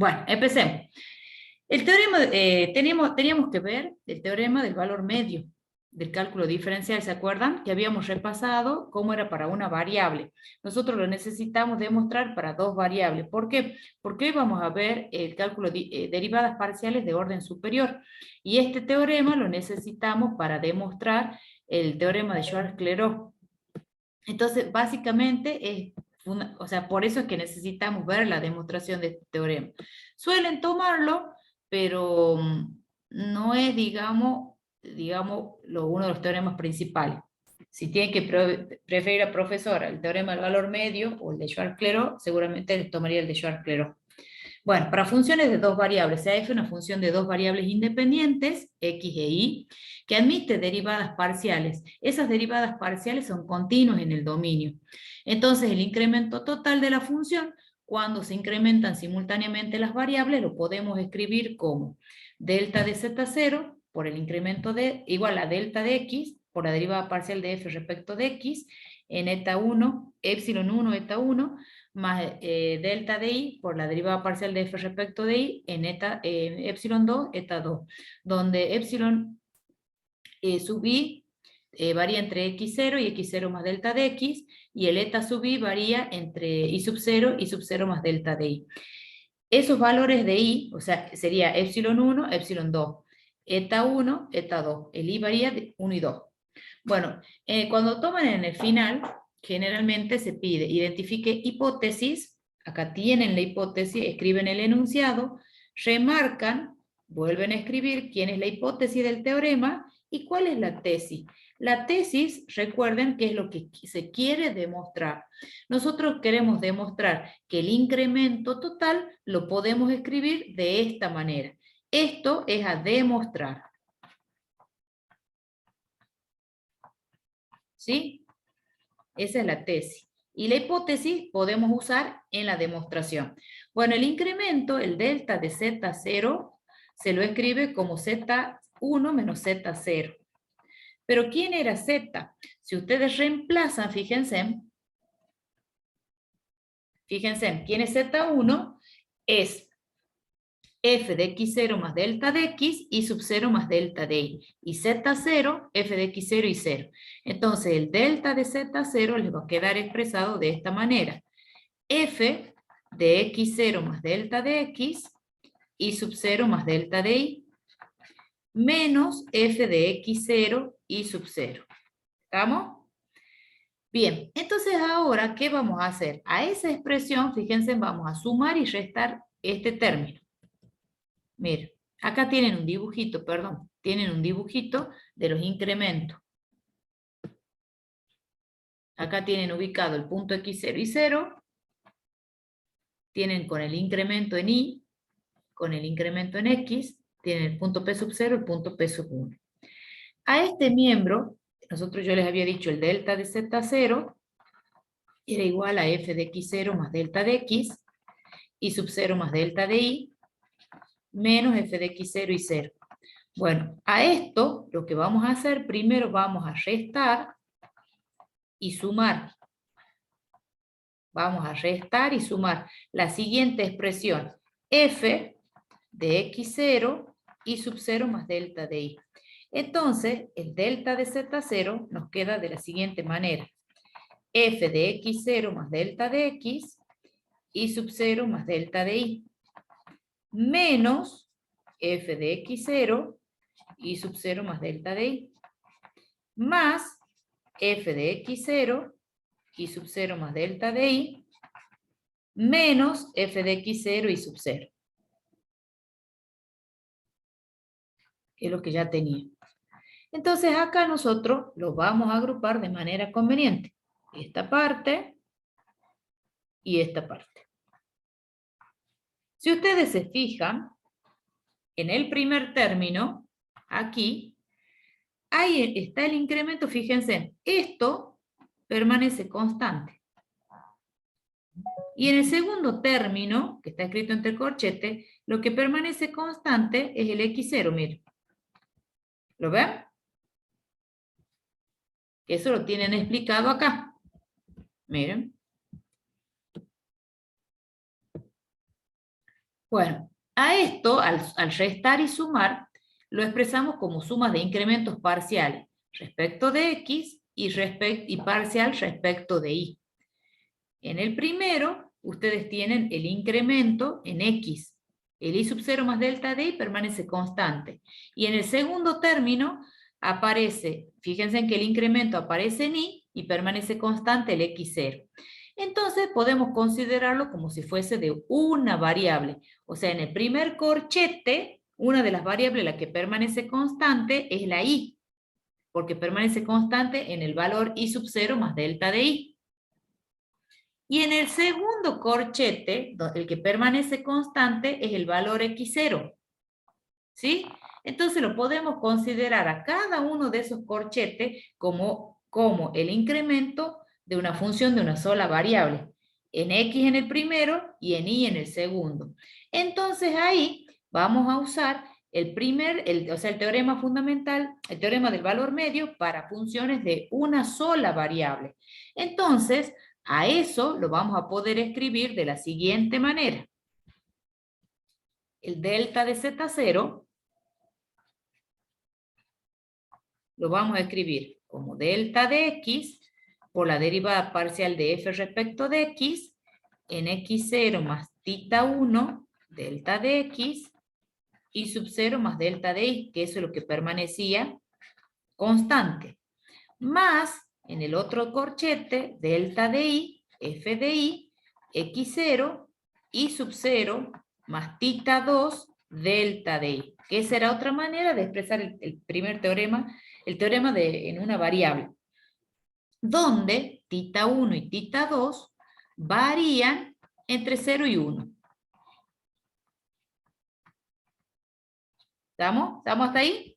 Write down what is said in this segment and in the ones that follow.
Bueno, empecemos. El teorema, teníamos que ver el teorema del valor medio del cálculo diferencial. ¿Se acuerdan? Que habíamos repasado cómo era para una variable. Nosotros lo necesitamos demostrar para dos variables. ¿Por qué? Porque hoy vamos a ver el cálculo de derivadas parciales de orden superior. Y este teorema lo necesitamos para demostrar el teorema de Schwarz-Clairaut. Entonces, básicamente es o sea, por eso es que necesitamos ver la demostración de este teorema. Suelen tomarlo, pero no es, digamos uno de los teoremas principales. Si tienen que preferir a profesora el teorema del valor medio o el de Schwarz-Clairaut, seguramente les tomaría el de Schwarz-Clairaut. Bueno, para funciones de dos variables, sea f una función de dos variables independientes, x e y, que admite derivadas parciales. Esas derivadas parciales son continuas en el dominio. Entonces, el incremento total de la función, cuando se incrementan simultáneamente las variables, lo podemos escribir como delta de z0 por el incremento de, igual a delta de x, por la derivada parcial de f respecto de x, en eta 1, epsilon 1, eta 1, más delta de i por la derivada parcial de f respecto de i en epsilon 2, eta 2, donde epsilon sub i varía entre x0 y x0 más delta de x, y el eta sub i varía entre i sub 0 y sub 0 más delta de i. Esos valores de i, o sea, sería epsilon 1, epsilon 2, eta 1, eta 2, el i varía de 1 y 2. Bueno, cuando toman en el final, generalmente se pide identifique hipótesis, acá tienen la hipótesis, escriben el enunciado, remarcan, vuelven a escribir quién es la hipótesis del teorema y cuál es la tesis. La tesis, recuerden que es lo que se quiere demostrar. Nosotros queremos demostrar que el incremento total lo podemos escribir de esta manera. Esto es a demostrar. ¿Sí? Esa es la tesis. Y la hipótesis podemos usar en la demostración. Bueno, el incremento, el delta de Z0, se lo escribe como Z1 menos Z0. Pero ¿quién era Z? Si ustedes reemplazan, fíjense, ¿quién es Z1? Es f de x0 más delta de x y sub 0 más delta de y. Y z0, f de x0 y 0. Entonces el delta de z0 les va a quedar expresado de esta manera. F de x0 más delta de x y sub 0 más delta de y menos f de x0 y sub 0. ¿Estamos? Bien, entonces ahora, ¿qué vamos a hacer? A esa expresión, fíjense, vamos a sumar y restar este término. Miren, acá tienen un dibujito, perdón, tienen un dibujito de los incrementos. Acá tienen ubicado el punto x0 y 0, tienen con el incremento en y, con el incremento en x, tienen el punto p sub 0, el punto p sub 1. A este miembro, yo les había dicho el delta de z0 era igual a f de x0 más delta de x, y sub 0 más delta de y, menos f de x0 y 0. Bueno, a esto lo que vamos a hacer, primero vamos a restar y sumar. Vamos a restar y sumar la siguiente expresión, f de x0 y sub 0 más delta de y. Entonces, el delta de z0 nos queda de la siguiente manera, f de x0 más delta de x y sub 0 más delta de y, menos f de x0 y sub 0 más delta de y, más f de x0 y sub 0 más delta de y, menos f de x0 y sub 0. Que es lo que ya tenía. Entonces acá nosotros lo vamos a agrupar de manera conveniente. Esta parte y esta parte. Si ustedes se fijan, en el primer término, aquí, ahí está el incremento, fíjense, esto permanece constante. Y en el segundo término, que está escrito entre corchetes, lo que permanece constante es el x0, miren. ¿Lo ven? Eso lo tienen explicado acá. Miren. Bueno, a esto, al restar y sumar, lo expresamos como sumas de incrementos parciales respecto de X y parcial respecto de Y. En el primero, ustedes tienen el incremento en X. El I sub 0 más delta de I permanece constante. Y en el segundo término aparece, fíjense en que el incremento aparece en I y permanece constante el X0. Entonces podemos considerarlo como si fuese de una variable. O sea, en el primer corchete, una de las variables la que permanece constante es la I, porque permanece constante en el valor I sub 0 más delta de I. Y en el segundo corchete, el que permanece constante es el valor X0. ¿Sí? Entonces lo podemos considerar a cada uno de esos corchetes como el incremento de una función de una sola variable. En X en el primero y en Y en el segundo. Entonces ahí vamos a usar o sea, el teorema fundamental, el teorema del valor medio para funciones de una sola variable. Entonces, a eso lo vamos a poder escribir de la siguiente manera. El delta de Z0 lo vamos a escribir como delta de X por la derivada parcial de F respecto de X en X0 más tita 1 delta de X y sub 0 más delta de Y, que eso es lo que permanecía constante, más en el otro corchete delta de Y, F de Y, X0 y sub 0 más tita 2 delta de Y, que esa era otra manera de expresar el primer teorema, el teorema en una variable, donde tita 1 y tita 2 varían entre 0 y 1. ¿Estamos? ¿Estamos hasta ahí?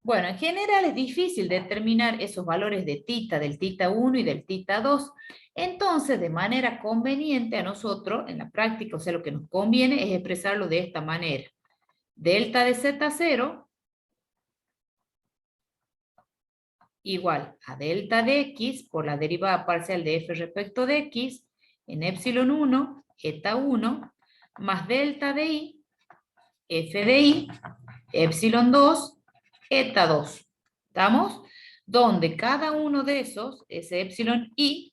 Bueno, en general es difícil determinar esos valores de tita, del tita 1 y del tita 2. Entonces, de manera conveniente a nosotros, en la práctica, o sea, lo que nos conviene es expresarlo de esta manera. Delta de Z0 igual a delta de X por la derivada parcial de F respecto de X en epsilon 1, eta 1, más delta de Y, F de Y, epsilon 2, eta 2. ¿Estamos? Donde cada uno de esos, ese epsilon I,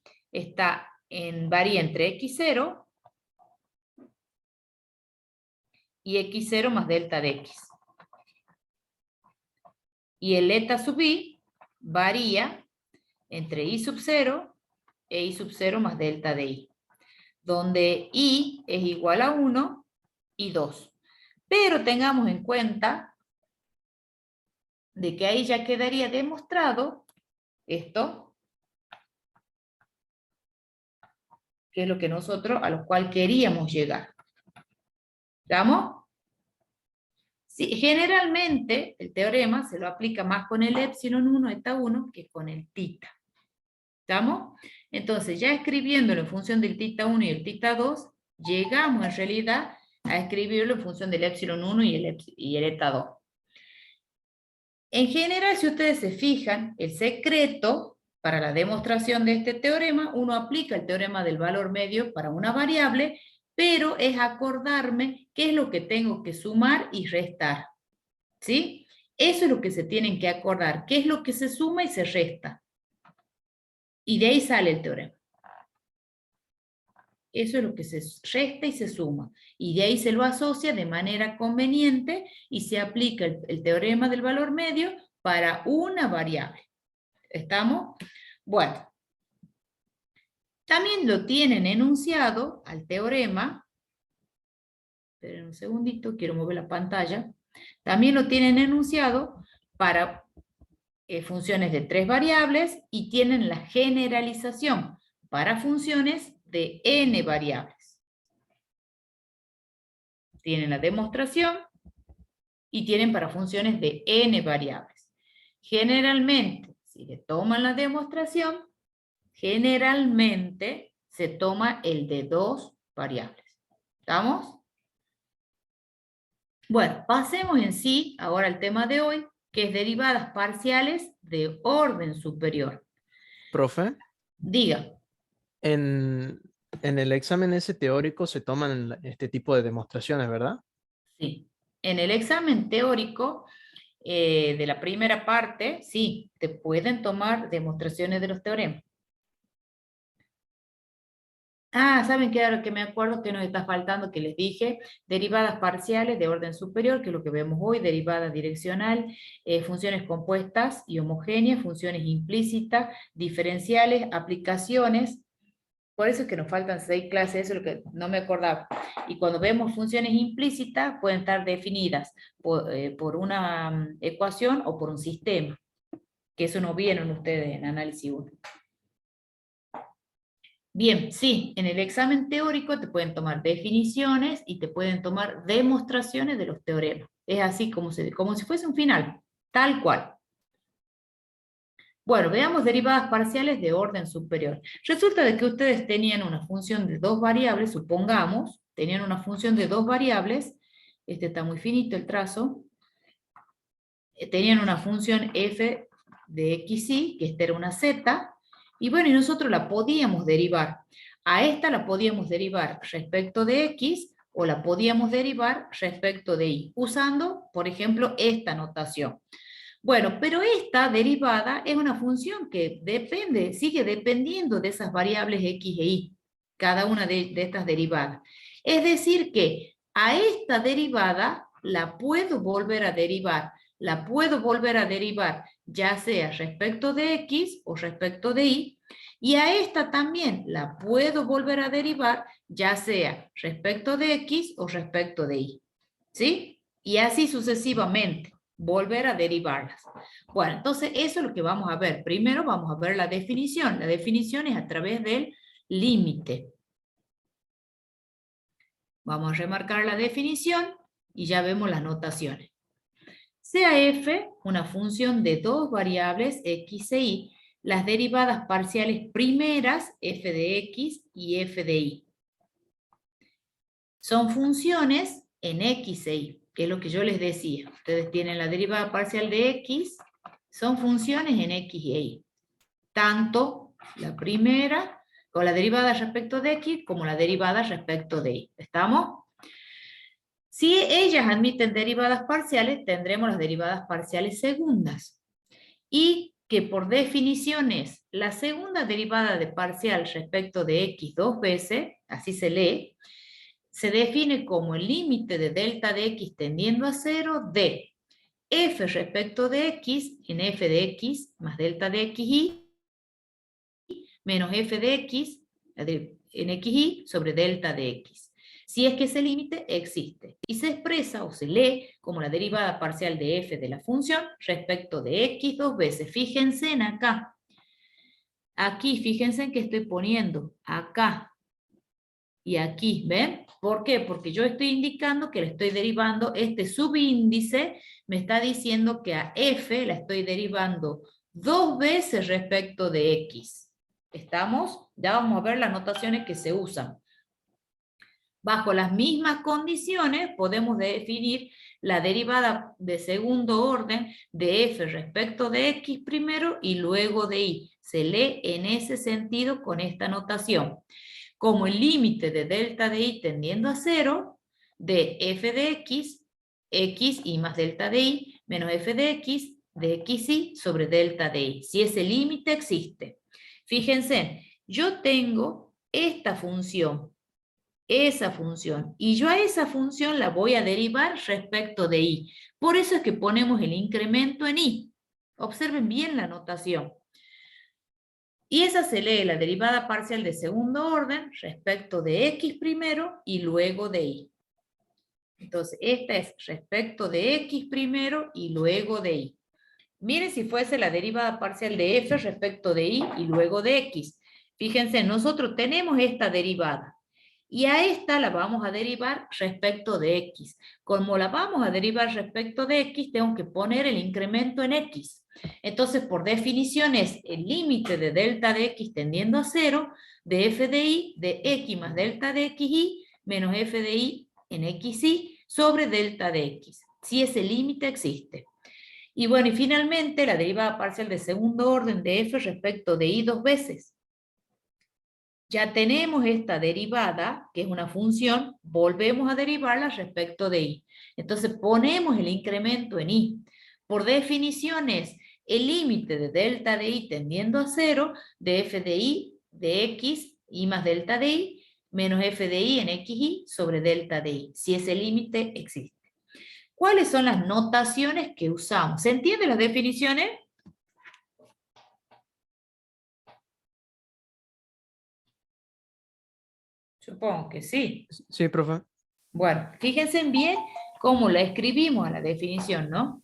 varía entre X0 y X0 más delta de X. Y el eta sub I varía entre I sub 0 e I sub 0 más delta de I, donde I es igual a 1 y 2. Pero tengamos en cuenta de que ahí ya quedaría demostrado esto, que es lo que nosotros, a lo cual queríamos llegar. ¿Estamos? Sí, generalmente el teorema se lo aplica más con el epsilon 1, eta 1, que con el tita. ¿Estamos? Entonces, ya escribiéndolo en función del tita 1 y el tita 2, llegamos en realidad a escribirlo en función del epsilon 1 y el eta 2. En general, si ustedes se fijan, el secreto para la demostración de este teorema, uno aplica el teorema del valor medio para una variable, pero es acordarme qué es lo que tengo que sumar y restar. ¿Sí? Eso es lo que se tienen que acordar, qué es lo que se suma y se resta. Y de ahí sale el teorema. Eso es lo que se resta y se suma. Y de ahí se lo asocia de manera conveniente y se aplica el teorema del valor medio para una variable. ¿Estamos? Bueno. También lo tienen enunciado al teorema. Esperen un segundito, quiero mover la pantalla. También lo tienen enunciado para funciones de 3 variables y tienen la generalización para funciones de n variables. Tienen la demostración y tienen para funciones de n variables. Generalmente, si le toman la demostración, generalmente se toma el de 2 variables. ¿Estamos? Bueno, pasemos en sí ahora al tema de hoy, que es derivadas parciales de orden superior. Profe, Diga. en En el examen ese teórico se toman este tipo de demostraciones, ¿verdad? Sí. En el examen teórico de la primera parte, sí, te pueden tomar demostraciones de los teoremas. Ah, ¿saben qué? Ahora que me acuerdo que nos está faltando, que les dije, derivadas parciales de orden superior, que es lo que vemos hoy, derivada direccional, funciones compuestas y homogéneas, funciones implícitas, diferenciales, aplicaciones. Por eso es que nos faltan 6 clases, eso es lo que no me acordaba. Y cuando vemos funciones implícitas, pueden estar definidas por una ecuación o por un sistema, que eso no vieron ustedes en análisis 1. Bien, sí, en el examen teórico te pueden tomar definiciones y te pueden tomar demostraciones de los teoremas. Es así como si fuese un final, tal cual. Bueno, veamos derivadas parciales de orden superior. Resulta de que ustedes tenían una función de 2 variables, supongamos, tenían una función de 2 variables, este está muy finito el trazo, tenían una función f de xy, que esta era una z, y bueno, y nosotros la podíamos derivar. A esta la podíamos derivar respecto de x, o la podíamos derivar respecto de y, usando, por ejemplo, esta notación. Bueno, pero esta derivada es una función que depende, sigue dependiendo de esas variables x e y, cada una de estas derivadas. Es decir que a esta derivada la puedo volver a derivar, ya sea respecto de x o respecto de y a esta también la puedo volver a derivar, ya sea respecto de x o respecto de y. ¿Sí? Y así sucesivamente, volver a derivarlas. Bueno, entonces eso es lo que vamos a ver. Primero vamos a ver la definición. La definición es a través del límite. Vamos a remarcar la definición y ya vemos las notaciones. Sea f una función de 2 variables x e y, las derivadas parciales primeras, f de x y f de y. Son funciones en x e y, que es lo que yo les decía. Ustedes tienen la derivada parcial de x, son funciones en x y y. Tanto la primera, o la derivada respecto de x, como la derivada respecto de y. ¿Estamos? Si ellas admiten derivadas parciales, tendremos las derivadas parciales segundas. Y que por definición es la segunda derivada de parcial respecto de x 2 veces, así se lee, se define como el límite de delta de x tendiendo a 0 de f respecto de x en f de x más delta de xy menos f de x en xy sobre delta de x. Si es que ese límite existe y se expresa o se lee como la derivada parcial de f de la función respecto de x 2 veces. Fíjense en acá. Aquí, fíjense en que estoy poniendo acá y aquí, ¿ven? ¿Por qué? Porque yo estoy indicando que le estoy derivando, este subíndice me está diciendo que a f la estoy derivando 2 veces respecto de x. ¿Estamos? Ya vamos a ver las notaciones que se usan. Bajo las mismas condiciones podemos definir la derivada de segundo orden de f respecto de x primero y luego de y. Se lee en ese sentido con esta notación. Como el límite de delta de y tendiendo a 0 de f de x, xy más delta de y, menos f de xy sobre delta de y. Si ese límite existe. Fíjense, yo tengo esta función, esa función, y yo a esa función la voy a derivar respecto de y. Por eso es que ponemos el incremento en y. Observen bien la notación. Y esa se lee la derivada parcial de segundo orden respecto de x primero y luego de y. Entonces, esta es respecto de x primero y luego de y. Miren si fuese la derivada parcial de f respecto de y luego de x. Fíjense, nosotros tenemos esta derivada. Y a esta la vamos a derivar respecto de x. Como la vamos a derivar respecto de x, tengo que poner el incremento en x. Entonces, por definición es el límite de delta de x tendiendo a 0 de f de y de x más delta de xy menos f de y en xy sobre delta de x, si ese límite existe. Y bueno, y finalmente la derivada parcial de segundo orden de f respecto de y 2 veces. ya tenemos esta derivada, que es una función, volvemos a derivarla respecto de y. Entonces ponemos el incremento en y. Por definición es el límite de delta de y tendiendo a 0 de f de y de x, y más delta de y, menos f de y en xy sobre delta de y, si ese límite existe. ¿Cuáles son las notaciones que usamos? ¿Se entienden las definiciones? Supongo que sí. Sí, profe. Bueno, fíjense bien cómo la escribimos a la definición, ¿no?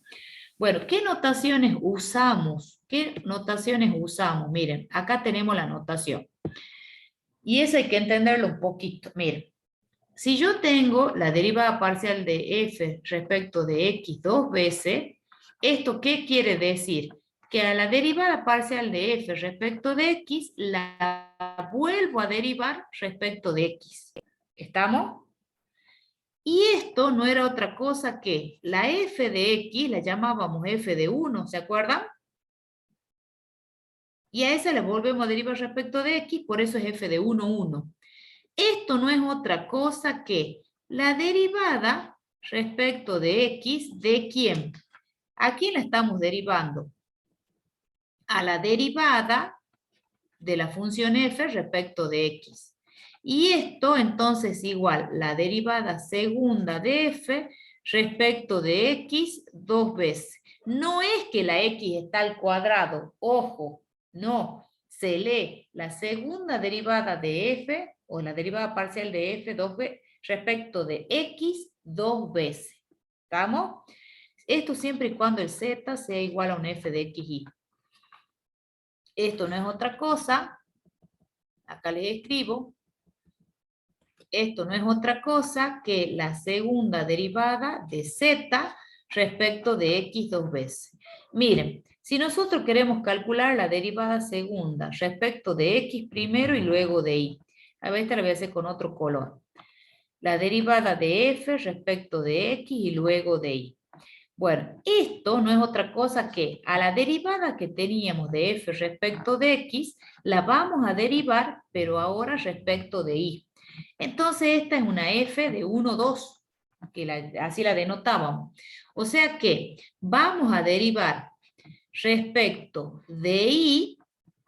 Bueno, ¿qué notaciones usamos? ¿Qué notaciones usamos? Miren, acá tenemos la notación. Y eso hay que entenderlo un poquito. Miren, si yo tengo la derivada parcial de f respecto de x dos veces, ¿esto qué quiere decir? Que a la derivada parcial de f respecto de x la vuelvo a derivar respecto de x. ¿Estamos? Y esto no era otra cosa que la f de x, la llamábamos f de 1, ¿se acuerdan? Y a esa la volvemos a derivar respecto de x, por eso es f de 1, 1. Esto no es otra cosa que la derivada respecto de x, ¿de quién? ¿A quién la estamos derivando? A la derivada de la función f respecto de x. Y esto entonces igual la derivada segunda de f respecto de x dos veces. No es que la x está al cuadrado, ojo, no. Se lee la segunda derivada de f o la derivada parcial de f dos veces respecto de x dos veces. ¿Estamos? Esto siempre y cuando el z sea igual a un f de xy. Esto no es otra cosa, acá les escribo, esto no es otra cosa que la segunda derivada de z respecto de x dos veces. Miren, si nosotros queremos calcular la derivada segunda respecto de x primero y luego de y, a ver, esta la voy a hacer con otro color. La derivada de f respecto de x y luego de y. Bueno, esto no es otra cosa que a la derivada que teníamos de f respecto de x, la vamos a derivar, pero ahora respecto de y. Entonces esta es una f de 1, 2, que así la denotábamos. O sea que vamos a derivar respecto de y,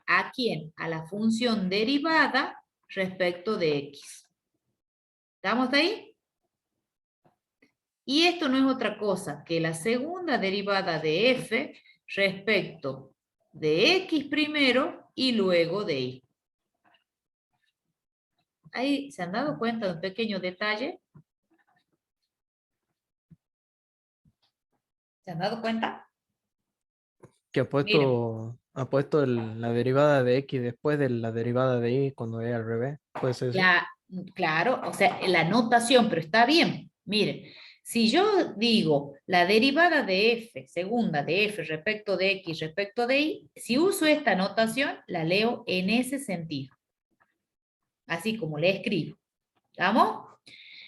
¿a quién? A la función derivada respecto de x. ¿Estamos de ahí? Y esto no es otra cosa que la segunda derivada de f respecto de x primero y luego de y. ¿Ahí se han dado cuenta de un pequeño detalle? ¿Se han dado cuenta? Que Miren, ha puesto la derivada de x después de la derivada de y cuando es al revés. ¿Puede ser eso? claro, o sea, la notación, pero está bien. Miren, si yo digo la derivada de f, segunda de f respecto de x respecto de y, si uso esta notación, la leo en ese sentido. Así como le escribo. ¿Estamos?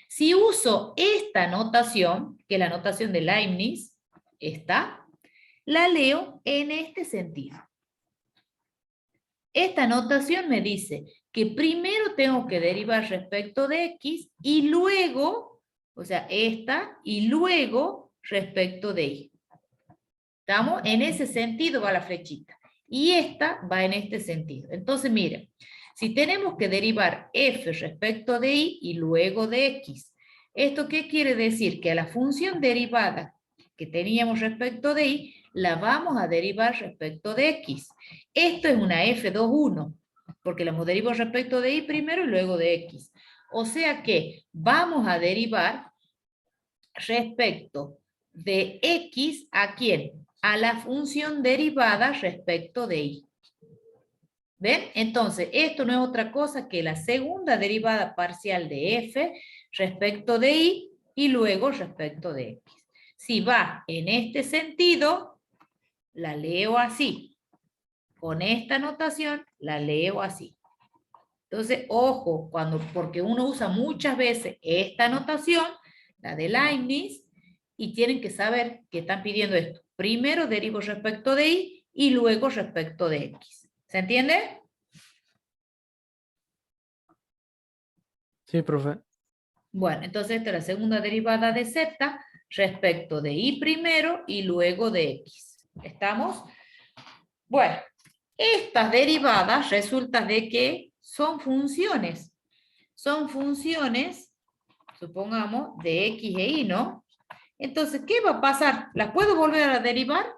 Si uso esta notación, que es la notación de Leibniz, esta, la leo en este sentido. Esta notación me dice que primero tengo que derivar respecto de x y luego, o sea, esta, y luego respecto de y. ¿Estamos? En ese sentido va la flechita. Y esta va en este sentido. Entonces, miren, si tenemos que derivar f respecto de y luego de x, ¿esto qué quiere decir? Que a la función derivada que teníamos respecto de y, la vamos a derivar respecto de x. Esto es una f2,1, porque la hemos derivado respecto de y primero y luego de x. O sea que vamos a derivar respecto de x a quién? A la función derivada respecto de y. ¿Ven? Entonces, esto no es otra cosa que la segunda derivada parcial de f respecto de y luego respecto de x. Si va en este sentido, la leo así. Con esta notación, la leo así. Entonces, ojo, porque uno usa muchas veces esta notación, la de Leibniz, y tienen que saber que están pidiendo esto. Primero derivo respecto de y luego respecto de x. ¿Se entiende? Sí, profe. Bueno, entonces esta es la segunda derivada de z respecto de y primero y luego de x. ¿Estamos? Bueno, estas derivadas resulta de que son funciones. Son funciones, supongamos, de x e y, ¿no? Entonces, ¿qué va a pasar? ¿Las puedo volver a derivar?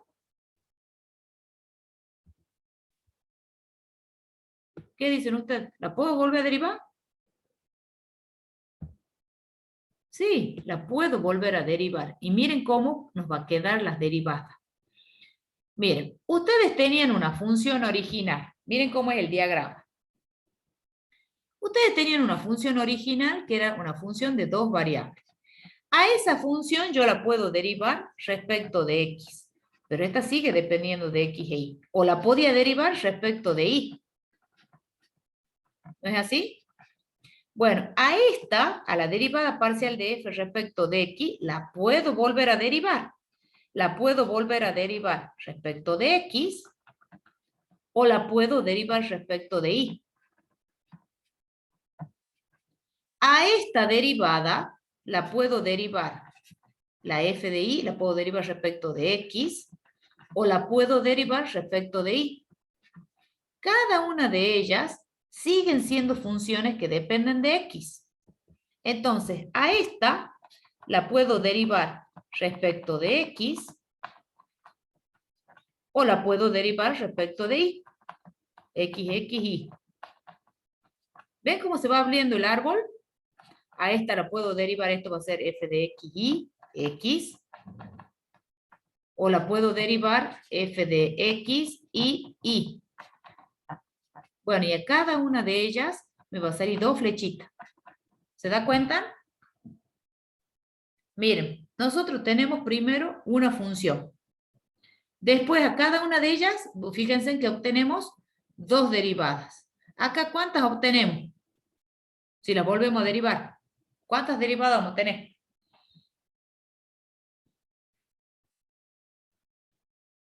¿Qué dicen ustedes? ¿La puedo volver a derivar? Sí, la puedo volver a derivar. Y miren cómo nos va a quedar las derivadas. Miren, ustedes tenían una función original. Miren cómo es el diagrama. Ustedes tenían una función original que era una función de dos variables. A esa función yo la puedo derivar respecto de x, pero esta sigue dependiendo de x e y. O la podía derivar respecto de y. ¿No es así? Bueno, a esta, a la derivada parcial de f respecto de x, la puedo volver a derivar. La puedo volver a derivar respecto de x o la puedo derivar respecto de y. A esta derivada la puedo derivar, la f de y la puedo derivar respecto de x o la puedo derivar respecto de y. Cada una de ellas siguen siendo funciones que dependen de x. Entonces, a esta la puedo derivar respecto de x o la puedo derivar respecto de y. X, y. ¿Ven cómo se va abriendo el árbol? A esta la puedo derivar, esto va a ser f de x, y, x. O la puedo derivar f de x, y. Bueno, y a cada una de ellas me va a salir dos flechitas. ¿Se da cuenta? Miren, nosotros tenemos primero una función. Después a cada una de ellas, fíjense que obtenemos dos derivadas. Acá, ¿cuántas obtenemos? Si las volvemos a derivar. ¿Cuántas derivadas vamos a tener?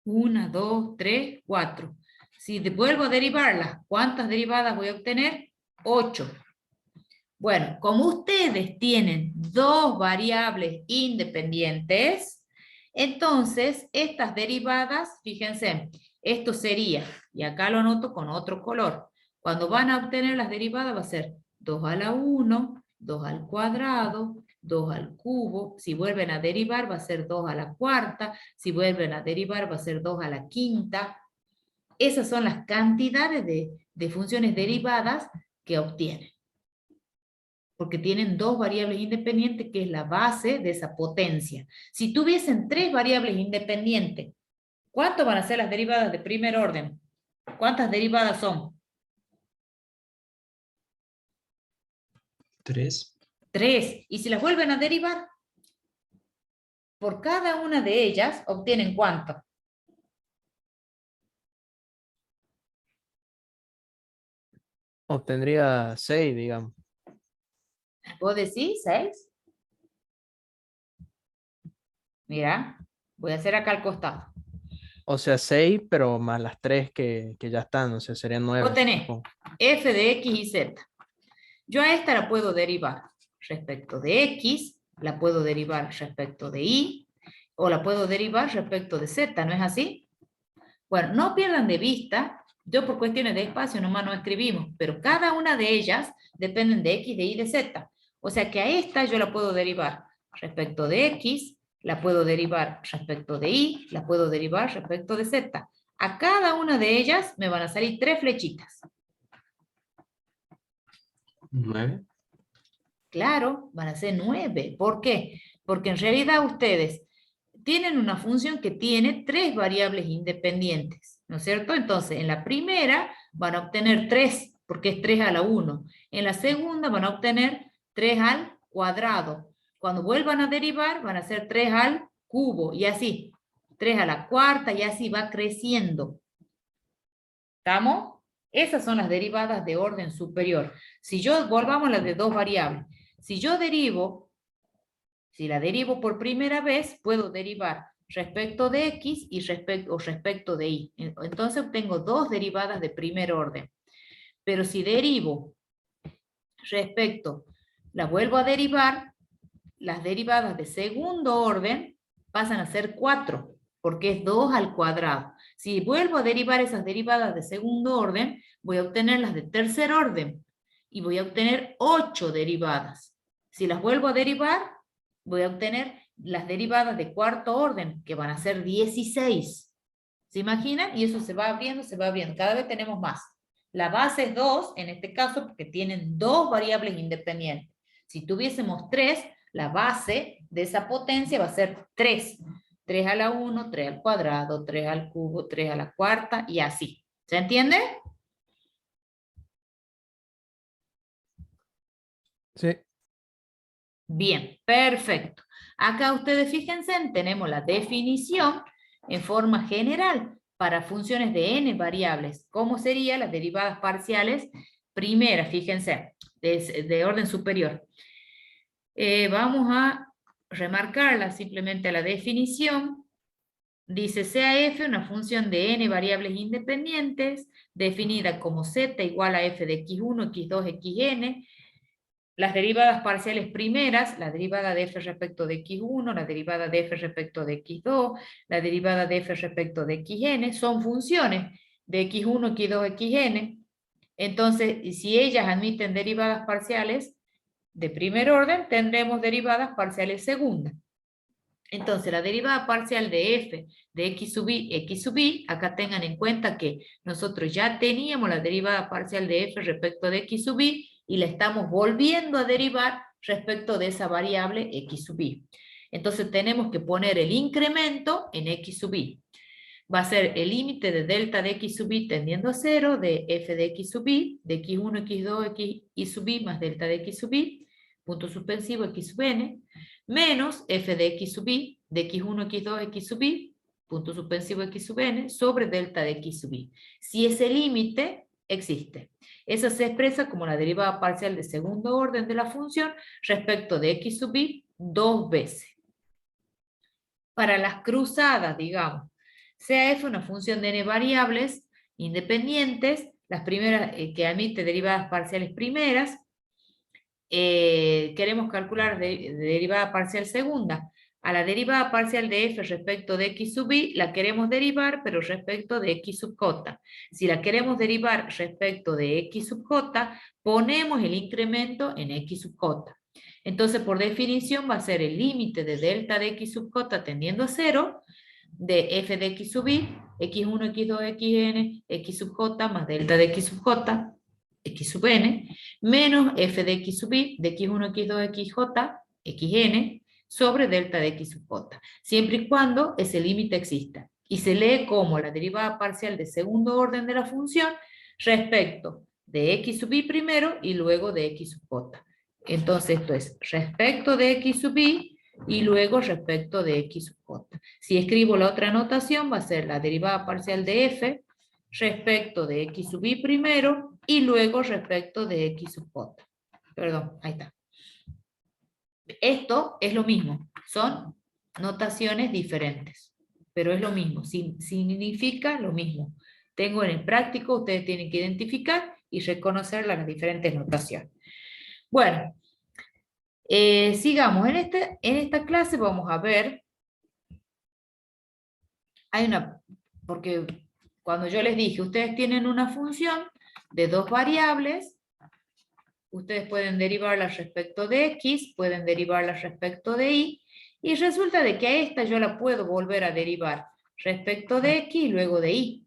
Una, dos, tres, cuatro. Si vuelvo a derivarlas, ¿cuántas derivadas voy a obtener? 8. Bueno, como ustedes tienen dos variables independientes, entonces estas derivadas, fíjense, esto sería, y acá lo anoto con otro color, cuando van a obtener las derivadas va a ser 2 a la 1, 2 al cuadrado, 2 al cubo, si vuelven a derivar va a ser 2 a la cuarta, si vuelven a derivar va a ser 2 a la quinta. Esas son las cantidades de funciones derivadas que obtienen, porque tienen dos variables independientes, que es la base de esa potencia. Si tuviesen tres variables independientes, ¿cuánto van a ser las derivadas de primer orden? ¿Cuántas derivadas son? 3. 3. Y si las vuelven a derivar, por cada una de ellas obtienen ¿cuánto? Obtendría 6, digamos. ¿Vos decís 6? Mira, voy a hacer acá al costado. O sea, 6, pero más las 3 que ya están, o sea, serían 9. Vos tenés f de x y z. Yo a esta la puedo derivar respecto de x, la puedo derivar respecto de y, o la puedo derivar respecto de z, ¿no es así? Bueno, no pierdan de vista, yo por cuestiones de espacio nomás no escribimos, pero cada una de ellas dependen de x, de y, de z. O sea que a esta yo la puedo derivar respecto de x, la puedo derivar respecto de y, la puedo derivar respecto de z. A cada una de ellas me van a salir tres flechitas. 9. Claro, van a ser 9. ¿Por qué? Porque en realidad ustedes tienen una función que tiene tres variables independientes, ¿no es cierto? Entonces, en la primera van a obtener 3, porque es 3 a la 1. En la segunda van a obtener 3 al cuadrado. Cuando vuelvan a derivar, van a ser 3 al cubo, y así. 3 a la cuarta, y así va creciendo. ¿Estamos? Esas son las derivadas de orden superior. Si yo, volvamos a las de dos variables. Si yo derivo, si la derivo por primera vez, puedo derivar respecto de x y respecto de y. Entonces obtengo dos derivadas de primer orden. Pero si derivo respecto la vuelvo a derivar, las derivadas de segundo orden pasan a ser 4, porque es 2 al cuadrado. Si vuelvo a derivar esas derivadas de segundo orden, voy a obtener las de tercer orden, y voy a obtener 8 derivadas. Si las vuelvo a derivar, voy a obtener las derivadas de cuarto orden, que van a ser 16. ¿Se imaginan? Y eso se va abriendo, se va abriendo. Cada vez tenemos más. La base es 2, en este caso, porque tienen 2 variables independientes. Si tuviésemos 3, la base de esa potencia va a ser 3. 3 a la 1, 3 al cuadrado, 3 al cubo, 3 a la cuarta, y así. ¿Se entiende? Sí. Bien, perfecto. Acá ustedes fíjense, tenemos la definición en forma general para funciones de n variables. ¿Cómo serían las derivadas parciales primeras? Fíjense, de orden superior. Vamos a remarcarla simplemente a la definición. Dice CAF, una función de n variables independientes, definida como z igual a f de x1, x2, xn. Las derivadas parciales primeras, la derivada de f respecto de x1, la derivada de f respecto de x2, la derivada de f respecto de xn, son funciones de x1, x2, xn. Entonces, si ellas admiten derivadas parciales de primer orden, tendremos derivadas parciales segundas. Entonces, la derivada parcial de f de x sub i, acá tengan en cuenta que nosotros ya teníamos la derivada parcial de f respecto de x sub i, y la estamos volviendo a derivar respecto de esa variable x sub i. Entonces tenemos que poner el incremento en x sub i. Va a ser el límite de delta de x sub i tendiendo a 0 de f de x sub i, de x1, x2, x sub i más delta de x sub i, punto suspensivo x sub n, menos f de x sub i, de x1, x2, x sub i, punto suspensivo x sub n, sobre delta de x sub i. Si ese límite existe. Esa se expresa como la derivada parcial de segundo orden de la función respecto de x sub i 2 veces. Para las cruzadas, digamos, CAF una función de n variables independientes, las primeras que admite derivadas parciales primeras, queremos calcular de derivada parcial segunda. A la derivada parcial de f respecto de x sub i la queremos derivar, pero respecto de x sub j. Si la queremos derivar respecto de x sub j, ponemos el incremento en x sub j. Entonces, por definición, va a ser el límite de delta de x sub j tendiendo a 0, de f de x sub i, x1, x2, xn, x sub j más delta de x sub j, x sub n, menos f de x sub i, de x1, x2, xj, xn, sobre delta de x sub j, siempre y cuando ese límite exista. Y se lee como la derivada parcial de segundo orden de la función respecto de x sub i primero y luego de x sub j. Entonces esto es respecto de x sub i y luego respecto de x sub j. Si escribo la otra notación, va a ser la derivada parcial de f respecto de x sub i primero y luego respecto de x sub j. Perdón, ahí está. Esto es lo mismo, son notaciones diferentes, pero es lo mismo, significa lo mismo. Tengo en el práctico, ustedes tienen que identificar y reconocer las diferentes notaciones. Bueno, sigamos. En esta clase vamos a ver, porque cuando yo les dije, ustedes tienen una función de dos variables, ustedes pueden derivarlas respecto de x, pueden derivarlas respecto de y resulta de que a esta yo la puedo volver a derivar respecto de x y luego de y.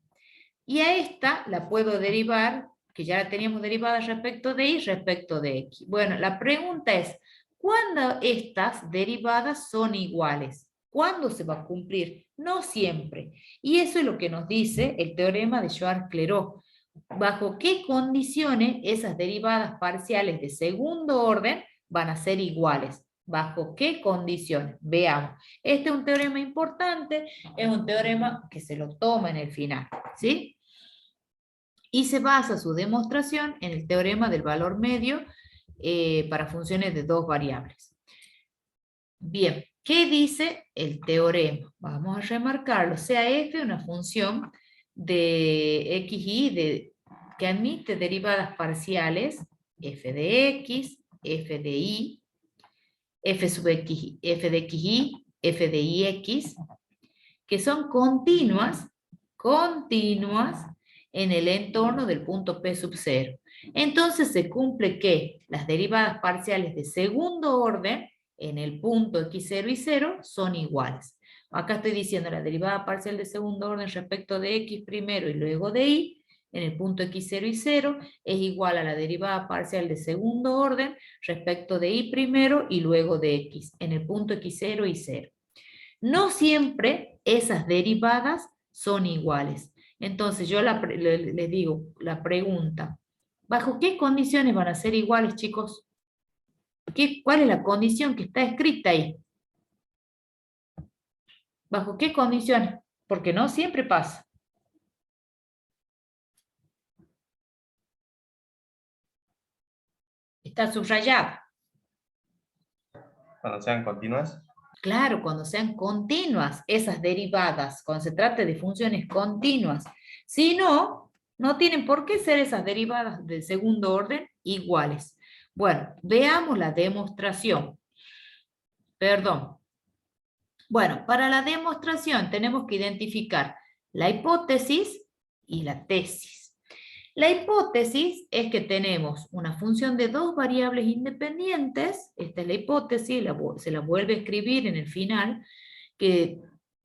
Y a esta la puedo derivar, que ya la teníamos derivada respecto de y, respecto de x. Bueno, la pregunta es, ¿cuándo estas derivadas son iguales? ¿Cuándo se va a cumplir? No siempre. Y eso es lo que nos dice el teorema de Schwarz-Clairaut. ¿Bajo qué condiciones esas derivadas parciales de segundo orden van a ser iguales? ¿Bajo qué condiciones? Veamos. Este es un teorema importante, es un teorema que se lo toma en el final, ¿sí? Y se basa su demostración en el teorema del valor medio para funciones de dos variables. Bien, ¿qué dice el teorema? Vamos a remarcarlo. Sea f una función de x y que admite derivadas parciales, f de x, f de y, f sub x, f de xy, f de ix, que son continuas en el entorno del punto P sub 0. Entonces se cumple que las derivadas parciales de segundo orden en el punto x0 y 0 son iguales. Acá estoy diciendo la derivada parcial de segundo orden respecto de x primero y luego de y, en el punto x0 y 0, es igual a la derivada parcial de segundo orden respecto de y primero y luego de x, en el punto x0 y 0. No siempre esas derivadas son iguales. Entonces yo les digo la pregunta, ¿bajo qué condiciones van a ser iguales, chicos? ¿Cuál es la condición que está escrita ahí? ¿Bajo qué condiciones? Porque no siempre pasa. Está subrayado. Cuando sean continuas. Claro, cuando sean continuas esas derivadas, cuando se trate de funciones continuas. Si no, no tienen por qué ser esas derivadas del segundo orden iguales. Bueno, veamos la demostración. Perdón. Bueno, para la demostración tenemos que identificar la hipótesis y la tesis. La hipótesis es que tenemos una función de dos variables independientes, esta es la hipótesis, se la vuelve a escribir en el final,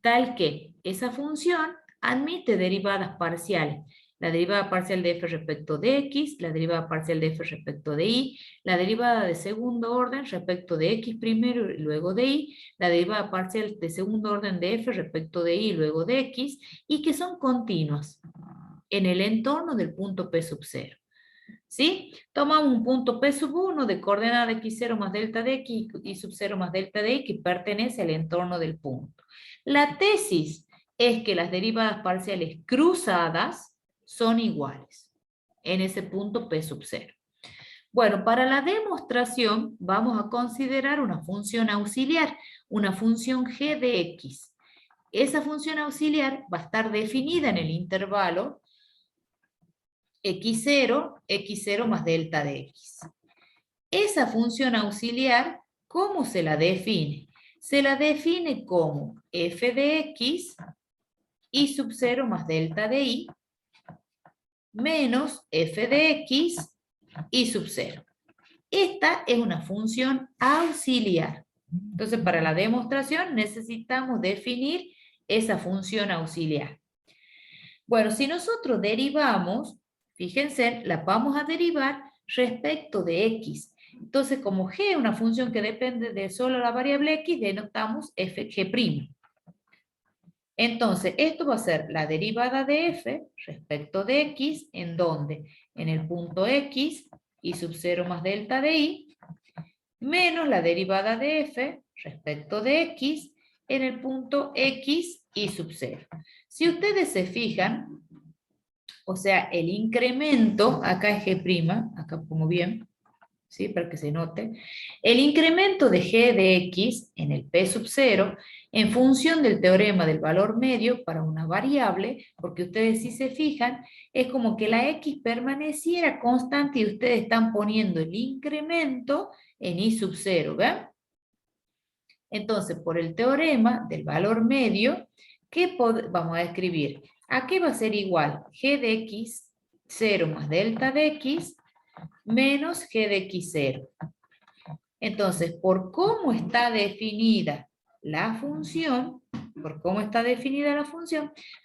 tal que esa función admite derivadas parciales. La derivada parcial de f respecto de x, la derivada parcial de f respecto de y, la derivada de segundo orden respecto de x primero y luego de y, la derivada parcial de segundo orden de f respecto de y y luego de x, y que son continuas en el entorno del punto P sub 0. ¿Sí? Tomamos un punto P sub 1 de coordenada x0 más delta de x y sub 0 más delta de y que pertenece al entorno del punto. La tesis es que las derivadas parciales cruzadas son iguales en ese punto P sub 0. Bueno, para la demostración vamos a considerar una función auxiliar, una función g de x. Esa función auxiliar va a estar definida en el intervalo x0, x0 más delta de x. Esa función auxiliar, ¿cómo se la define? Se la define como f de x y sub 0 más delta de y menos f de x y sub 0. Esta es una función auxiliar. Entonces, para la demostración necesitamos definir esa función auxiliar. Bueno, si nosotros derivamos, fíjense, la vamos a derivar respecto de x. Entonces, como g es una función que depende de solo la variable x, denotamos fg'. Entonces, esto va a ser la derivada de f respecto de x, ¿en dónde? En el punto x y sub 0 más delta de y, menos la derivada de f respecto de x en el punto x y sub 0. Si ustedes se fijan, o sea, el incremento, acá es g', acá pongo bien, ¿sí? Para que se note, el incremento de g de x en el p sub 0 en función del teorema del valor medio para una variable, porque ustedes si se fijan, es como que la x permaneciera constante y ustedes están poniendo el incremento en y sub 0, ¿ven? Entonces, por el teorema del valor medio, ¿qué vamos a escribir? ¿A qué va a ser igual? G de x 0 más delta de x menos g de x0. Entonces, por cómo está definida la función,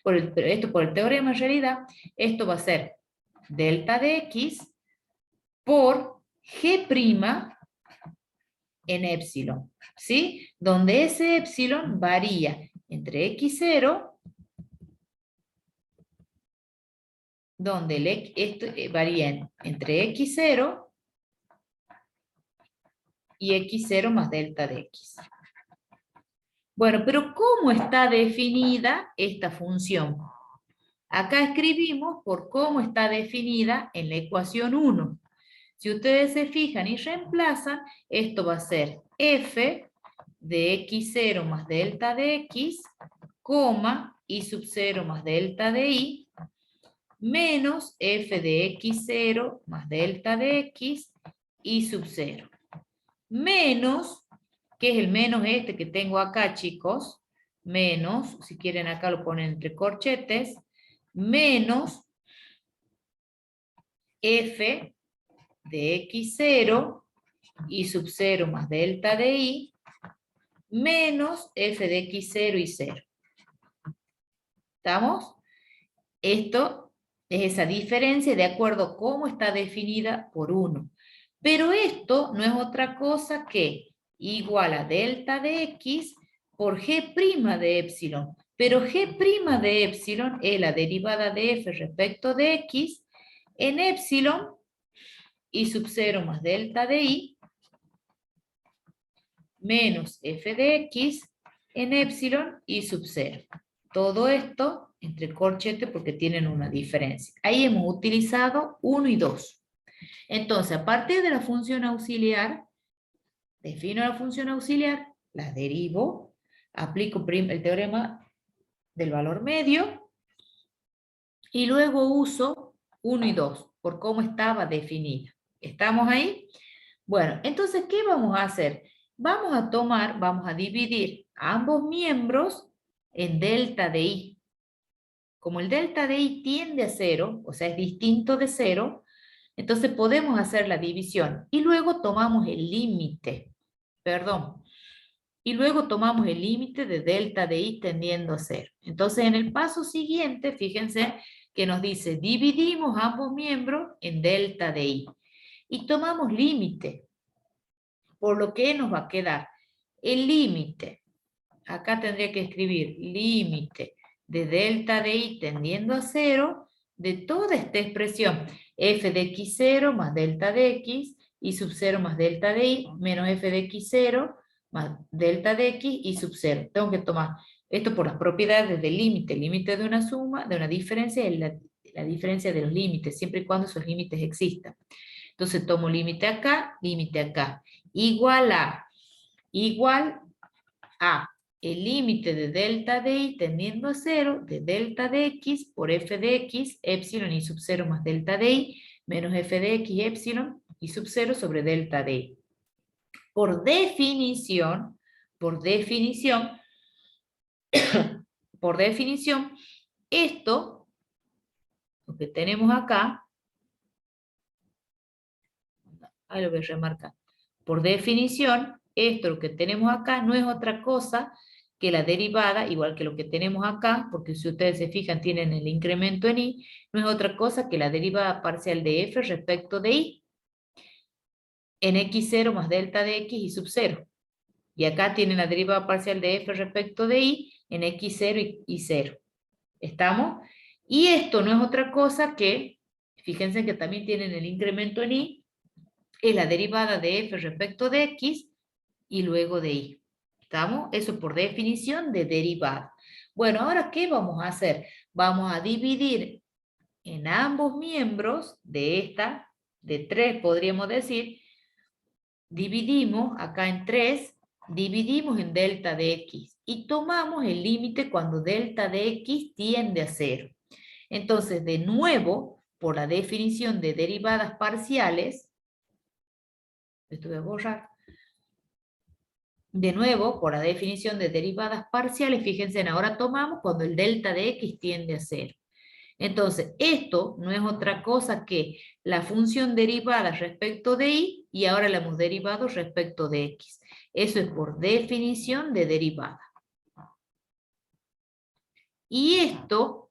por el teorema en realidad, esto va a ser delta de x por g' en épsilon, ¿sí? Donde ese épsilon varía entre x0, donde esto varía entre x0 y x0 más delta de x. Bueno, pero ¿cómo está definida esta función? Acá escribimos por cómo está definida en la ecuación 1. Si ustedes se fijan y reemplazan, esto va a ser f de x0 más delta de x, coma, y sub 0 más delta de y, menos f de x0 más delta de x, y sub 0. menos, que es el menos este que tengo acá, chicos, menos, si quieren acá lo ponen entre corchetes, menos f de x0 y sub 0 más delta de i, menos f de x0 y 0. ¿Estamos? Esto es esa diferencia de acuerdo a cómo está definida por 1. Pero esto no es otra cosa que igual a delta de x por g' de epsilon. Pero g' de epsilon es la derivada de f respecto de x en epsilon y sub 0 más delta de i menos f de x en epsilon y sub 0. Todo esto entre corchetes porque tienen una diferencia. Ahí hemos utilizado 1 y 2. Entonces, a partir de la función auxiliar, defino la función auxiliar, la derivo, aplico el teorema del valor medio y luego uso 1 y 2 por cómo estaba definida. ¿Estamos ahí? Bueno, entonces, ¿qué vamos a hacer? Vamos a dividir ambos miembros en delta de i. Como el delta de i tiende a 0, o sea, es distinto de 0, entonces podemos hacer la división. Y luego tomamos el límite, y luego tomamos el límite de delta de i tendiendo a 0. Entonces, en el paso siguiente, fíjense que nos dice, dividimos ambos miembros en delta de i. Y tomamos límite, por lo que nos va a quedar el límite. Acá tendría que escribir límite de delta de i tendiendo a 0 de toda esta expresión, f de x0 más delta de x y sub 0 más delta de i menos f de x0 más delta de x y sub 0. Tengo que tomar esto por las propiedades del límite. El límite de una suma, de una diferencia, es la diferencia de los límites, siempre y cuando esos límites existan. Entonces tomo límite acá, igual a el límite de delta de i tendiendo a 0 de delta de x por f de x, epsilon y sub 0 más delta de i, menos f de x, epsilon y sub 0 sobre delta de i. Por definición, esto, lo que tenemos acá, ahí lo voy a remarcar, por definición, esto lo que tenemos acá no es otra cosa que la derivada, igual que lo que tenemos acá, porque si ustedes se fijan tienen el incremento en i, no es otra cosa que la derivada parcial de f respecto de i en x0 más delta de x y sub 0. Y acá tienen la derivada parcial de f respecto de i en x0 y 0. ¿Estamos? Y esto no es otra cosa que, fíjense que también tienen el incremento en i, es la derivada de f respecto de x y luego de i. ¿Estamos? Eso por definición de derivada. Bueno, ahora, ¿qué vamos a hacer? Vamos a dividir en ambos miembros de 3 podríamos decir, dividimos acá en 3, dividimos en delta de x y tomamos el límite cuando delta de x tiende a 0. Entonces, de nuevo, por la definición de derivadas parciales, esto voy a borrar, de nuevo, por la definición de derivadas parciales, fíjense, ahora tomamos cuando el delta de x tiende a 0. Entonces, esto no es otra cosa que la función derivada respecto de y, y ahora la hemos derivado respecto de x. Eso es por definición de derivada. Y esto,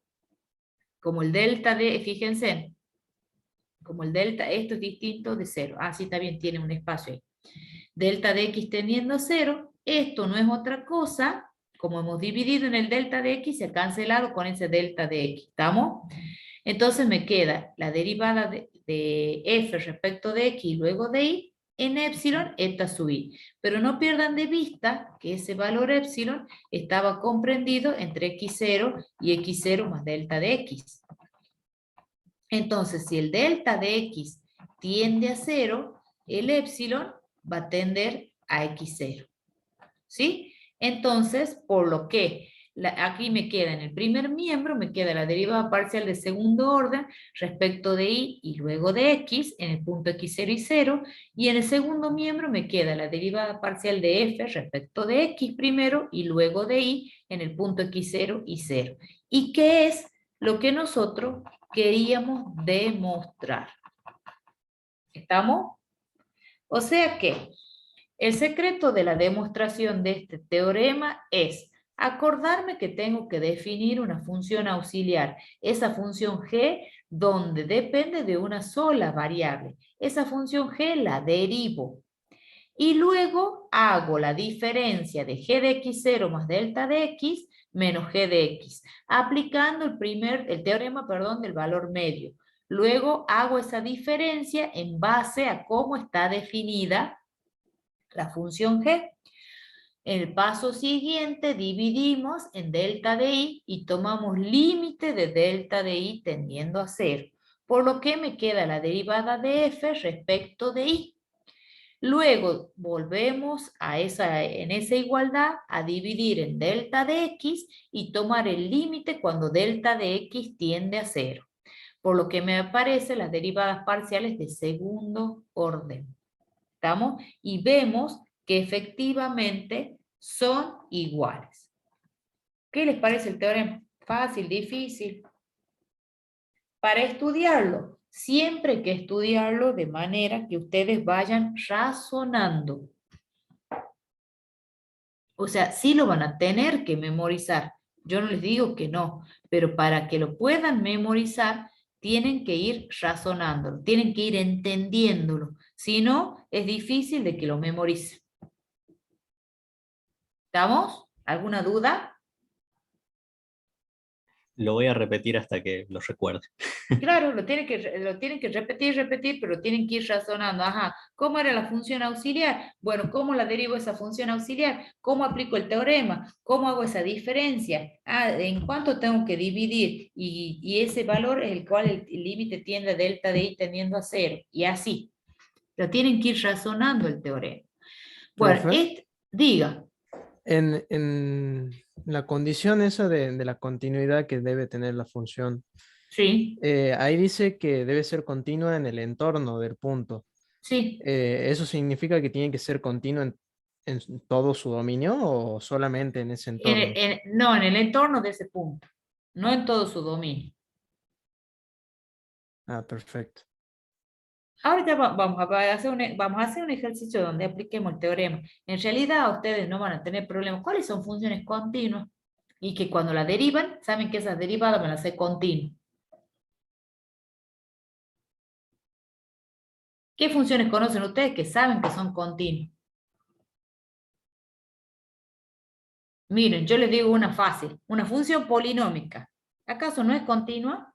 como el delta de, fíjense, como el delta, esto es distinto de 0. Ah, sí, está bien, tiene un espacio ahí. Delta de x tendiendo a 0, esto no es otra cosa, como hemos dividido en el delta de x, se ha cancelado con ese delta de x, ¿estamos? Entonces me queda la derivada de f respecto de x y luego de y en epsilon, eta sub i. Pero no pierdan de vista que ese valor epsilon estaba comprendido entre x0 y x0 más delta de x. Entonces, si el delta de x tiende a 0, el epsilon va a tender a x0. ¿Sí? Entonces, por lo que aquí me queda en el primer miembro, me queda la derivada parcial de segundo orden respecto de y luego de x en el punto x0 y 0, y en el segundo miembro me queda la derivada parcial de f respecto de x primero y luego de y en el punto x0 y 0. ¿Y qué es lo que nosotros queríamos demostrar? ¿Estamos? O sea que el secreto de la demostración de este teorema es acordarme que tengo que definir una función auxiliar, esa función g, donde depende de una sola variable. Esa función g la derivo. Y luego hago la diferencia de g de x0 más delta de x menos g de x, aplicando el teorema, del valor medio. Luego hago esa diferencia en base a cómo está definida la función g. En el paso siguiente dividimos en delta de y tomamos límite de delta de y tendiendo a 0, por lo que me queda la derivada de f respecto de y. Luego volvemos en esa igualdad a dividir en delta de x y tomar el límite cuando delta de x tiende a 0, por lo que me aparecen las derivadas parciales de segundo orden. ¿Estamos? Y vemos que efectivamente son iguales. ¿Qué les parece el teorema? ¿Fácil, difícil? Para estudiarlo, siempre hay que estudiarlo de manera que ustedes vayan razonando. O sea, sí lo van a tener que memorizar. Yo no les digo que no, pero para que lo puedan memorizar, tienen que ir razonándolo, tienen que ir entendiéndolo. Si no, es difícil de que lo memoricen. ¿Estamos? ¿Alguna duda? Lo voy a repetir hasta que lo recuerde. Claro, lo tienen que repetir, pero tienen que ir razonando. Ajá, ¿cómo era la función auxiliar? Bueno, ¿cómo la derivo esa función auxiliar? ¿Cómo aplico el teorema? ¿Cómo hago esa diferencia? Ah, ¿en cuánto tengo que dividir? Y ese valor es el cual el límite tiende a delta de y tendiendo a 0. Y así. Lo tienen que ir razonando el teorema. Bueno, Profe, diga. en la condición esa de la continuidad que debe tener la función, Sí, ahí dice que debe ser continua en el entorno del punto. sí. ¿Eso significa que tiene que ser continua en todo su dominio o solamente en ese entorno? No, en el entorno de ese punto. No en todo su dominio. Ah, perfecto. Ahorita vamos a hacer un ejercicio donde apliquemos el teorema. En realidad ustedes no van a tener problemas. ¿Cuáles son funciones continuas? Y que cuando la derivan, saben que esas derivadas van a ser continuas. ¿Qué funciones conocen ustedes que saben que son continuas? Miren, yo les digo una fácil. Una función polinómica. ¿Acaso no es continua?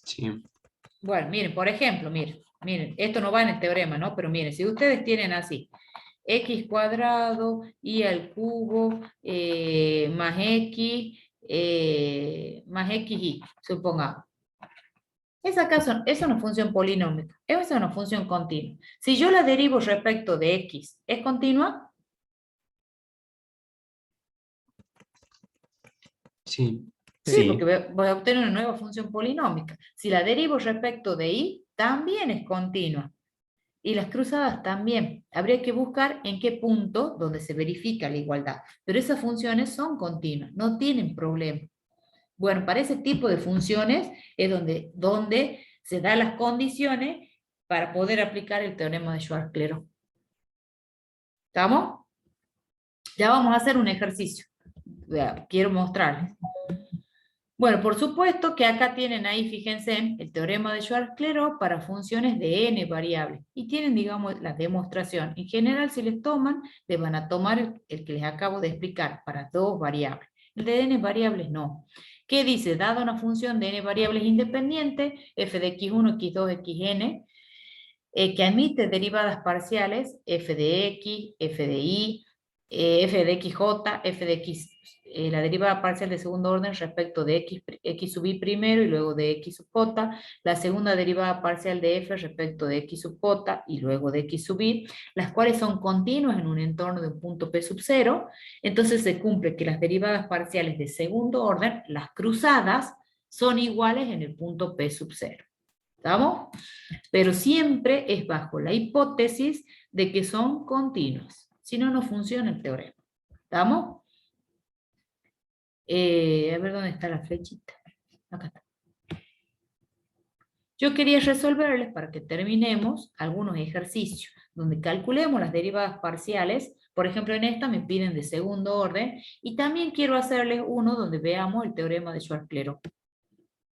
Sí. Bueno, miren, por ejemplo, miren, esto no va en el teorema, ¿no? Pero miren, si ustedes tienen así, x cuadrado y al cubo más xy, supongamos. ¿Es es una función polinómica? ¿Es una función continua? Si yo la derivo respecto de x, ¿es continua? Sí. Sí, Sí. porque voy a obtener una nueva función polinómica. Si la derivo respecto de y, también es continua. Y las cruzadas también. Habría que buscar en qué punto donde se verifica la igualdad. Pero esas funciones son continuas, no tienen problema. Bueno, para ese tipo de funciones es donde se dan las condiciones para poder aplicar el teorema de Schwarz-Clairaut. ¿Estamos? Ya vamos a hacer un ejercicio. Quiero mostrarles. Bueno, por supuesto que acá tienen ahí, fíjense, el teorema de Schwarz-Clairaut para funciones de n variables. Y tienen, digamos, la demostración. En general, si les toman, les van a tomar el que les acabo de explicar para dos variables. El de n variables no. ¿Qué dice? Dada una función de n variables independientes, f de x1, x2, xn, que admite derivadas parciales, f de x, f de y, f de xj, f de la derivada parcial de segundo orden respecto de x sub i primero y luego de x sub j, la segunda derivada parcial de f respecto de x sub j y luego de x sub i, las cuales son continuas en un entorno de un punto p sub 0, entonces se cumple que las derivadas parciales de segundo orden, las cruzadas, son iguales en el punto p sub 0. ¿Estamos? Pero siempre es bajo la hipótesis de que son continuas. Si no, no funciona el teorema. ¿Estamos? A ver dónde está la flechita. Acá está. Yo quería resolverles para que terminemos algunos ejercicios donde calculemos las derivadas parciales. Por ejemplo, en esta me piden de segundo orden y también quiero hacerles uno donde veamos el teorema de Schwarz-Clairaut.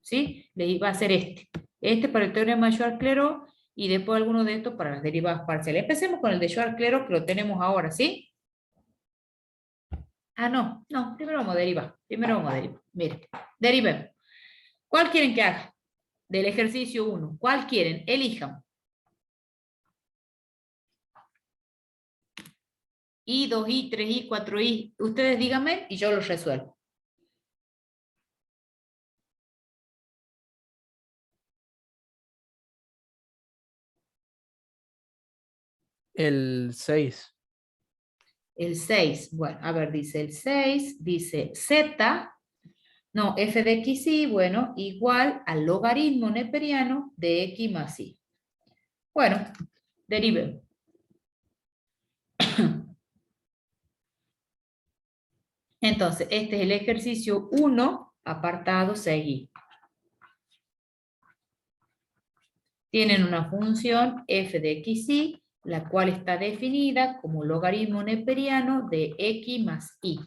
¿Sí? Les va a hacer este. Este para el teorema de Schwarz-Clairaut y después alguno de estos para las derivadas parciales. Empecemos con el de Schwarz-Clairaut que lo tenemos ahora, ¿sí? Ah, no, primero vamos a derivar. Miren, derivemos. ¿Cuál quieren que haga? Del ejercicio 1. ¿Cuál quieren? Elijan. I, 2i, 3i, 4i. Ustedes díganme y yo los resuelvo. El 6. El 6. Bueno, a ver, dice el 6. Dice z. No, f de xy, bueno, igual al logaritmo neperiano de x más y. Bueno, deriven. Entonces, este es el ejercicio 1, apartado 6i. Tienen una función f de xy, la cual está definida como logaritmo neperiano de x más y.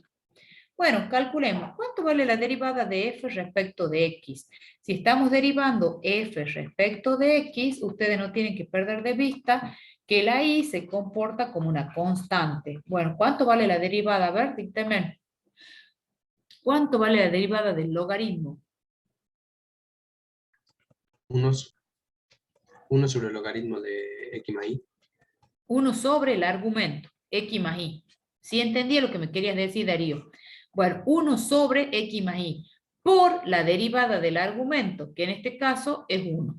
Bueno, calculemos, ¿cuánto vale la derivada de f respecto de x? Si estamos derivando f respecto de x, ustedes no tienen que perder de vista que la y se comporta como una constante. Bueno, ¿cuánto vale la derivada? A ver, dígame. ¿Cuánto vale la derivada del logaritmo? 1 sobre el logaritmo de x más y. 1 sobre el argumento, x más y. ¿Sí entendí lo que me querías decir, Darío? Bueno, 1 sobre x más y por la derivada del argumento, que en este caso es 1.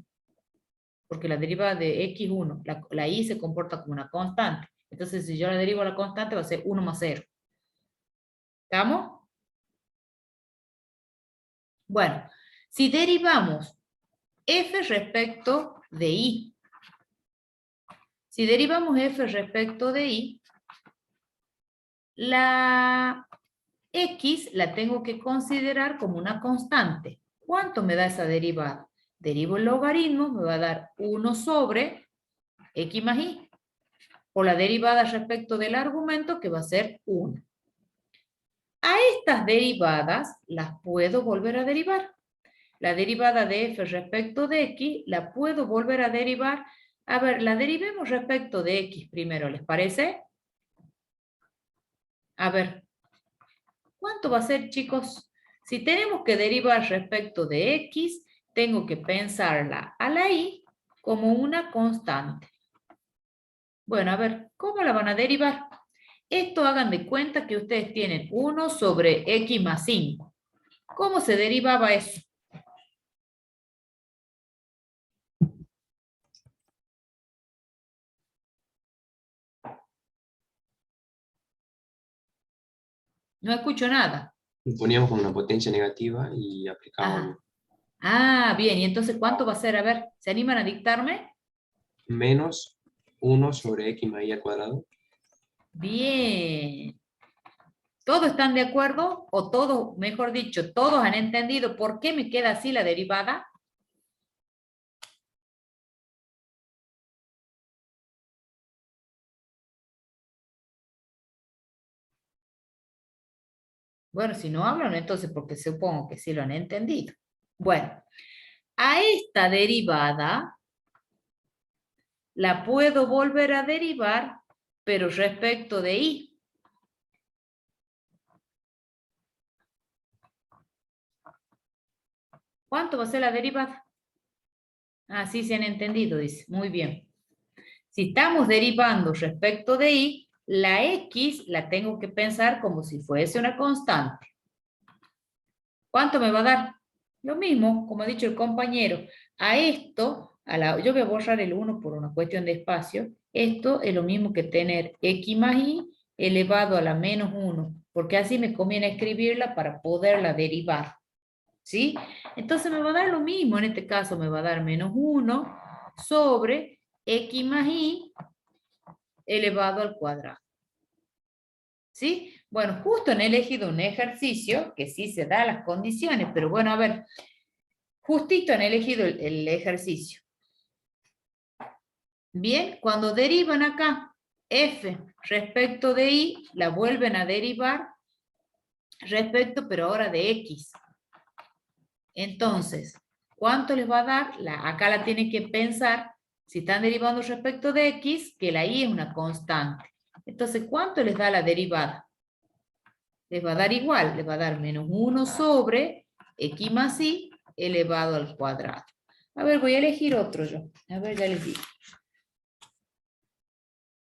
Porque la derivada de x1, la y se comporta como una constante. Entonces, si yo la derivo a la constante, va a ser 1 más 0. ¿Estamos? Bueno, si derivamos f respecto de y, si derivamos f respecto de y, la x la tengo que considerar como una constante. ¿Cuánto me da esa derivada? Derivo el logaritmo, me va a dar 1 sobre x más y, por la derivada respecto del argumento, que va a ser 1. A estas derivadas las puedo volver a derivar. La derivada de f respecto de x la puedo volver a derivar. A ver, la derivemos respecto de x primero, ¿les parece? A ver, ¿cuánto va a ser, chicos? Si tenemos que derivar respecto de x, tengo que pensarla a la y como una constante. Bueno, a ver, ¿cómo la van a derivar? Esto hagan de cuenta que ustedes tienen 1 sobre x más 5. ¿Cómo se derivaba eso? No escucho nada. Poníamos como una potencia negativa y aplicábamos Bien. ¿Y entonces cuánto va a ser? A ver, ¿se animan a dictarme? menos 1 sobre x más y al cuadrado. Bien. ¿Todos están de acuerdo? O todos, mejor dicho, todos han entendido por qué me queda así la derivada. Bueno, si no hablan, entonces porque supongo que sí lo han entendido. Bueno, a esta derivada la puedo volver a derivar, pero respecto de y. ¿Cuánto va a ser la derivada? Ah, sí, se han entendido, dice. Muy bien. Si estamos derivando respecto de y, la x la tengo que pensar como si fuese una constante. ¿Cuánto me va a dar? Lo mismo, como ha dicho el compañero. A esto, yo voy a borrar el 1 por una cuestión de espacio. Esto es lo mismo que tener x más y elevado a la menos 1, porque así me conviene escribirla para poderla derivar. ¿Sí? Entonces me va a dar lo mismo. En este caso me va a dar menos 1 sobre x más y elevado al cuadrado. ¿Sí? Bueno, justo han elegido un ejercicio que sí se da las condiciones, pero bueno, a ver, justito han elegido el ejercicio. Bien, cuando derivan acá f respecto de y, la vuelven a derivar respecto, pero ahora de x. Entonces, ¿cuánto les va a dar? Acá la tienen que pensar, si están derivando respecto de x, que la y es una constante. Entonces, ¿cuánto les da la derivada? Les va a dar igual, les va a dar menos 1 sobre x más y elevado al cuadrado. A ver, voy a elegir otro yo. A ver, ya les digo.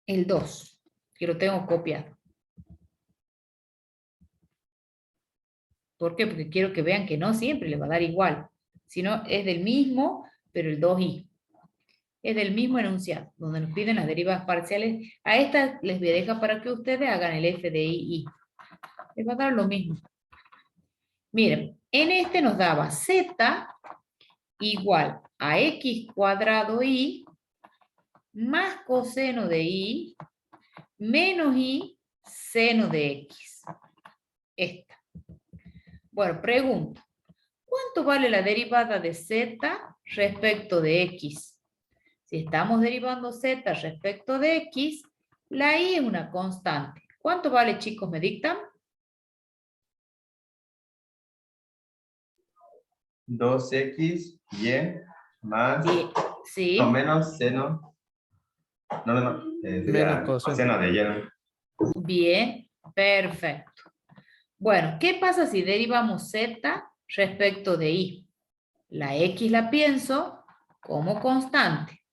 El 2, que lo tengo copiado. ¿Por qué? Porque quiero que vean que no siempre les va a dar igual. Sino es del mismo, pero el 2i. Es del mismo enunciado, donde nos piden las derivas parciales. A estas les voy a dejar para que ustedes hagan el f de i. Les va a dar lo mismo. Miren, en este nos daba z igual a x cuadrado y más coseno de y menos y seno de x. Esta. Bueno, pregunta. ¿Cuánto vale la derivada de z respecto de x? Si estamos derivando z respecto de x, la y es una constante. ¿Cuánto vale, chicos? ¿Me dictan? 2x y más Sí. o menos seno. No. Menos Sería coseno. coseno de y. Bien, perfecto. Bueno, ¿qué pasa si derivamos z respecto de y? La x la pienso como constante.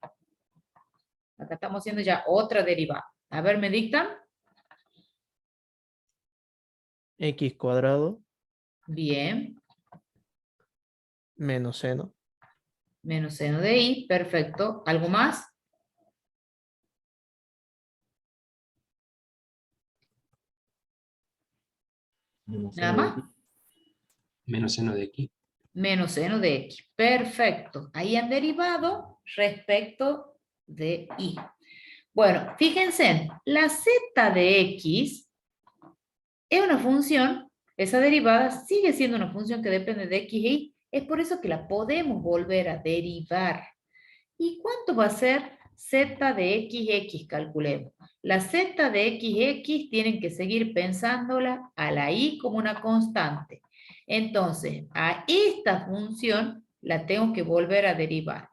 Acá estamos haciendo ya otra derivada. A ver, ¿me dictan? X cuadrado Bien, menos seno. menos seno de y, perfecto. ¿Algo más? ¿Nada más? Menos seno de x. Menos seno de x. Perfecto. Ahí han derivado respecto de y. Bueno, fíjense, la z de x es una función, esa derivada sigue siendo una función que depende de x y y. Es por eso que la podemos volver a derivar. ¿Y cuánto va a ser z de x? Calculemos. La z de x tienen que seguir pensándola a la y como una constante. Entonces, a esta función la tengo que volver a derivar.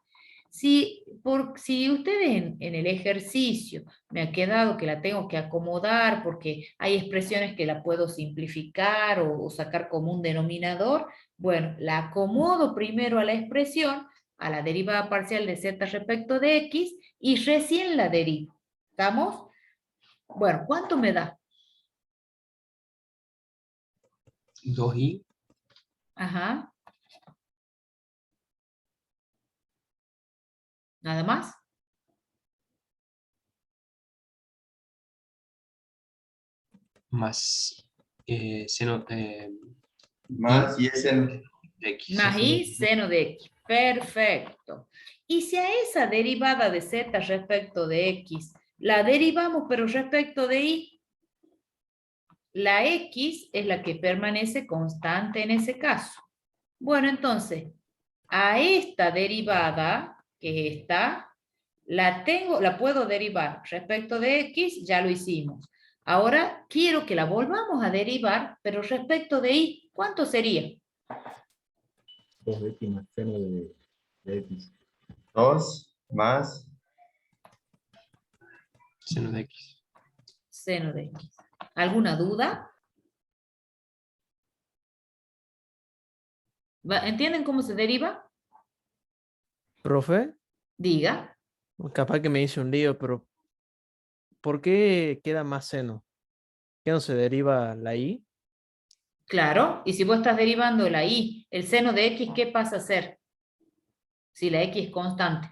Si ustedes en el ejercicio me ha quedado que la tengo que acomodar porque hay expresiones que la puedo simplificar o sacar como un denominador, bueno, la acomodo primero a la expresión, a la derivada parcial de z respecto de x, y recién la derivo. ¿Estamos? Bueno, ¿cuánto me da? 2i Ajá. ¿Nada más? más seno Más y es en x. Más y seno de x. Perfecto. Y si a esa derivada de z respecto de x la derivamos pero respecto de y, la x es la que permanece constante en ese caso. Bueno, entonces, a esta derivada, que es esta, la puedo derivar respecto de x, ya lo hicimos. Ahora quiero que la volvamos a derivar, pero respecto de y, ¿cuánto sería? 2x más seno de x. 2 más Seno de x. Seno de x. ¿Alguna duda? ¿Entienden cómo se deriva? Profe, Diga. capaz que me hice un lío, pero ¿por qué queda más seno? ¿Qué no se deriva la y? Claro, y si vos estás derivando la y, el seno de x, ¿qué pasa a ser? Si la x es constante.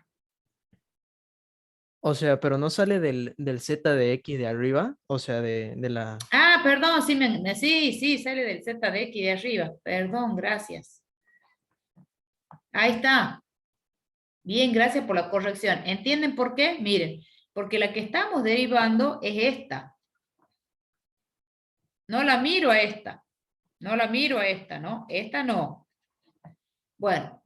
O sea, pero no sale del z de x de arriba, o sea, de la... Ah, perdón, sí, sí, sale del z de x de arriba. Perdón, gracias. Ahí está. Bien, gracias por la corrección. ¿Entienden por qué? Miren, porque la que estamos derivando es esta. No la miro a esta. No la miro a esta, ¿no? Esta no. Bueno,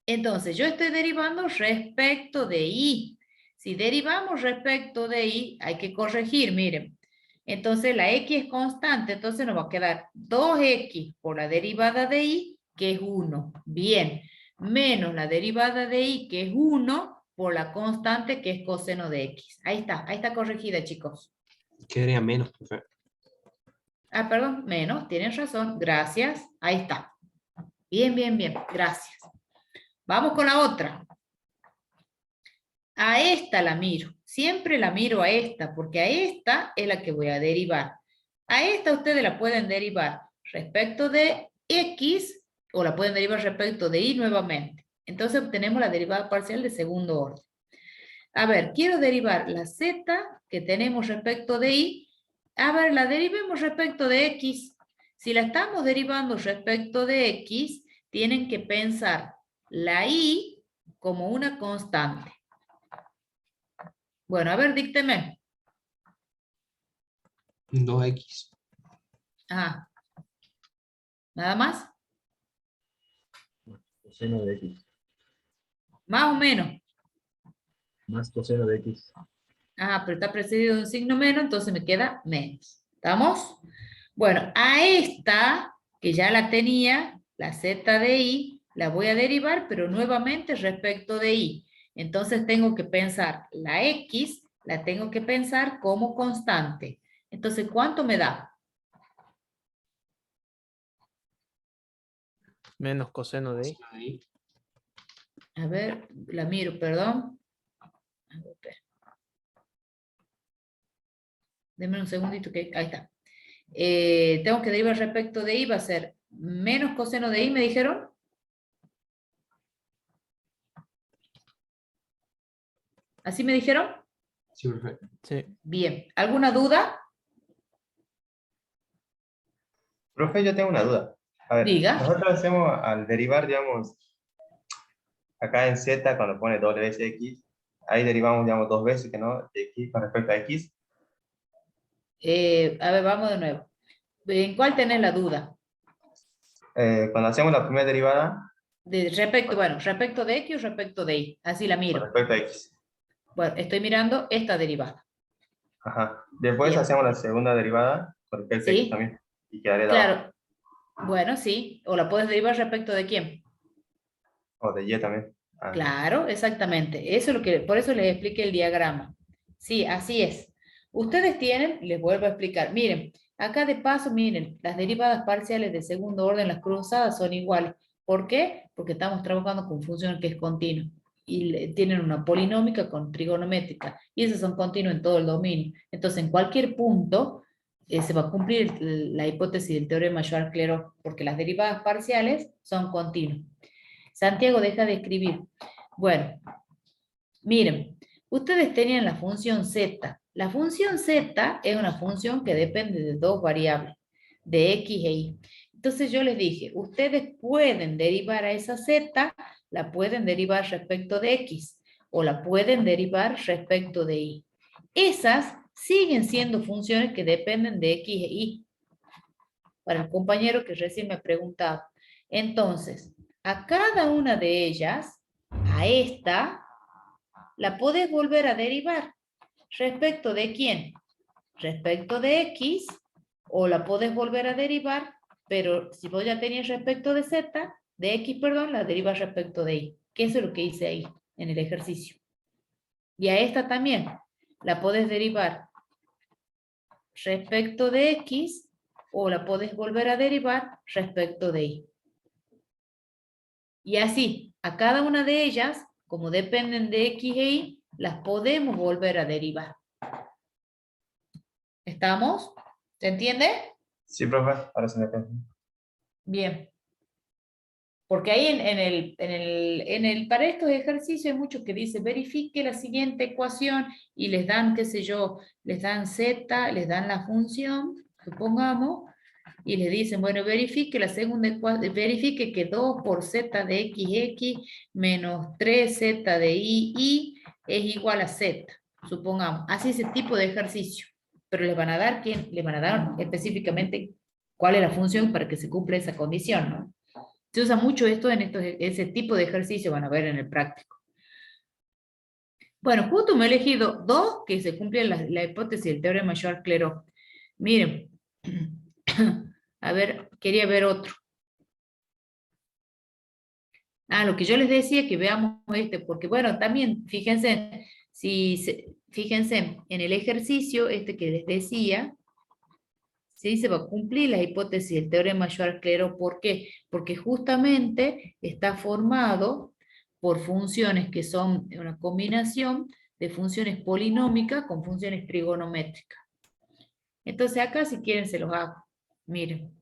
entonces yo estoy derivando respecto de y. Si derivamos respecto de y, hay que corregir, miren. Entonces la x es constante, entonces nos va a quedar 2x por la derivada de y, que es 1. Bien, menos la derivada de y, que es 1, por la constante, que es coseno de x. Ahí está corregida, chicos. Quedaría menos, profe. Ah, perdón, menos, tienen razón, gracias. Ahí está. Bien, bien, bien, gracias. Vamos con la otra. A esta la miro, siempre la miro a esta, porque a esta es la que voy a derivar. A esta ustedes la pueden derivar respecto de x, o la pueden derivar respecto de y nuevamente. Entonces obtenemos la derivada parcial de segundo orden. A ver, quiero derivar la z que tenemos respecto de y. A ver, la derivemos respecto de x. Si la estamos derivando respecto de x, tienen que pensar la y como una constante. Bueno, a ver, dícteme. 2x. Ajá. ¿Nada más? Coseno de X. Más o menos. Más coseno de X. Ajá, pero está precedido de un signo menos, entonces me queda menos. ¿Estamos? Bueno, a esta, que ya la tenía, la z de y, la voy a derivar, pero nuevamente respecto de y. Entonces tengo que pensar la x, la tengo que pensar como constante. Entonces, ¿cuánto me da? menos coseno de y. Ahí. A ver, la miro, perdón. A ver, espera. Denme un segundito que ahí está. Tengo que derivar respecto de y, va a ser menos coseno de y, ¿me dijeron? ¿Así me dijeron? Sí, profe. Sí. Bien. ¿Alguna duda? Profe, yo tengo una duda. A ver, Diga. nosotros hacemos al derivar, digamos, acá en z, cuando pone doble vez x, ahí derivamos, digamos, dos veces, que no, de x con respecto a x. A ver, vamos de nuevo. ¿En cuál tenés la duda? Cuando hacemos la primera derivada, Bueno, respecto de x o respecto de y. Así la con miro. respecto a x. Bueno, estoy mirando esta derivada. Ajá. Después Bien. hacemos la segunda derivada con respecto a x ¿Sí? también. Y quedaría de abajo. Claro. Bueno, sí. ¿O la puedes derivar respecto de quién? O de y también. Ah, Claro, exactamente. Eso es lo que, por eso les expliqué el diagrama. Sí, así es. Ustedes tienen, les vuelvo a explicar, miren, acá de paso, miren, las derivadas parciales de segundo orden, las cruzadas son iguales. ¿Por qué? Porque estamos trabajando con función que es continua y tienen una polinómica con trigonométrica y esas son continuas en todo el dominio. Entonces, en cualquier punto se va a cumplir la hipótesis del teorema Schwarzschild porque las derivadas parciales son continuas. Santiago, deja de escribir. Bueno, miren, ustedes tenían la función z. La función z es una función que depende de dos variables, de x e y. Entonces yo les dije, ustedes pueden derivar a esa z, la pueden derivar respecto de x, o la pueden derivar respecto de y. Esas siguen siendo funciones que dependen de x e y. Para el compañero que recién me preguntaba. Entonces, a cada una de ellas, a esta, la podés volver a derivar. ¿Respecto de quién? Respecto de x, o la podés volver a derivar, pero si vos ya tenías respecto de z, de x, perdón, la derivas respecto de y. Que eso es lo que hice ahí, en el ejercicio. Y a esta también, la podés derivar respecto de x, o la podés volver a derivar respecto de y. Y así, a cada una de ellas, como dependen de x e y, las podemos volver a derivar. ¿Estamos? ¿Se entiende? sí, profe, ahora se me entiende. Bien. Porque ahí para estos ejercicios hay muchos que dice verifique la siguiente ecuación y les dan, qué sé yo, les dan z, les dan la función, supongamos, y les dicen, bueno, verifique la segunda ecuación, verifique que 2 por z de x menos 3z de y es igual a z, supongamos. Así ese tipo de ejercicio. Pero les van a dar, les van a dar específicamente cuál es la función para que se cumpla esa condición, ¿no? Se usa mucho esto en ese tipo de ejercicio, van a ver en el práctico. Bueno, justo me he elegido dos que se cumplen la hipótesis del teorema de Shor-Clairaut. Miren, a ver, quería ver otro. Lo que yo les decía, que veamos porque bueno, también fíjense, fíjense en el ejercicio que les decía, sí, se va a cumplir la hipótesis del teorema de Shor-Clairaut. ¿Por qué? Porque justamente está formado por funciones que son una combinación de funciones polinómicas con funciones trigonométricas. Entonces acá, si quieren, se los hago. Miren.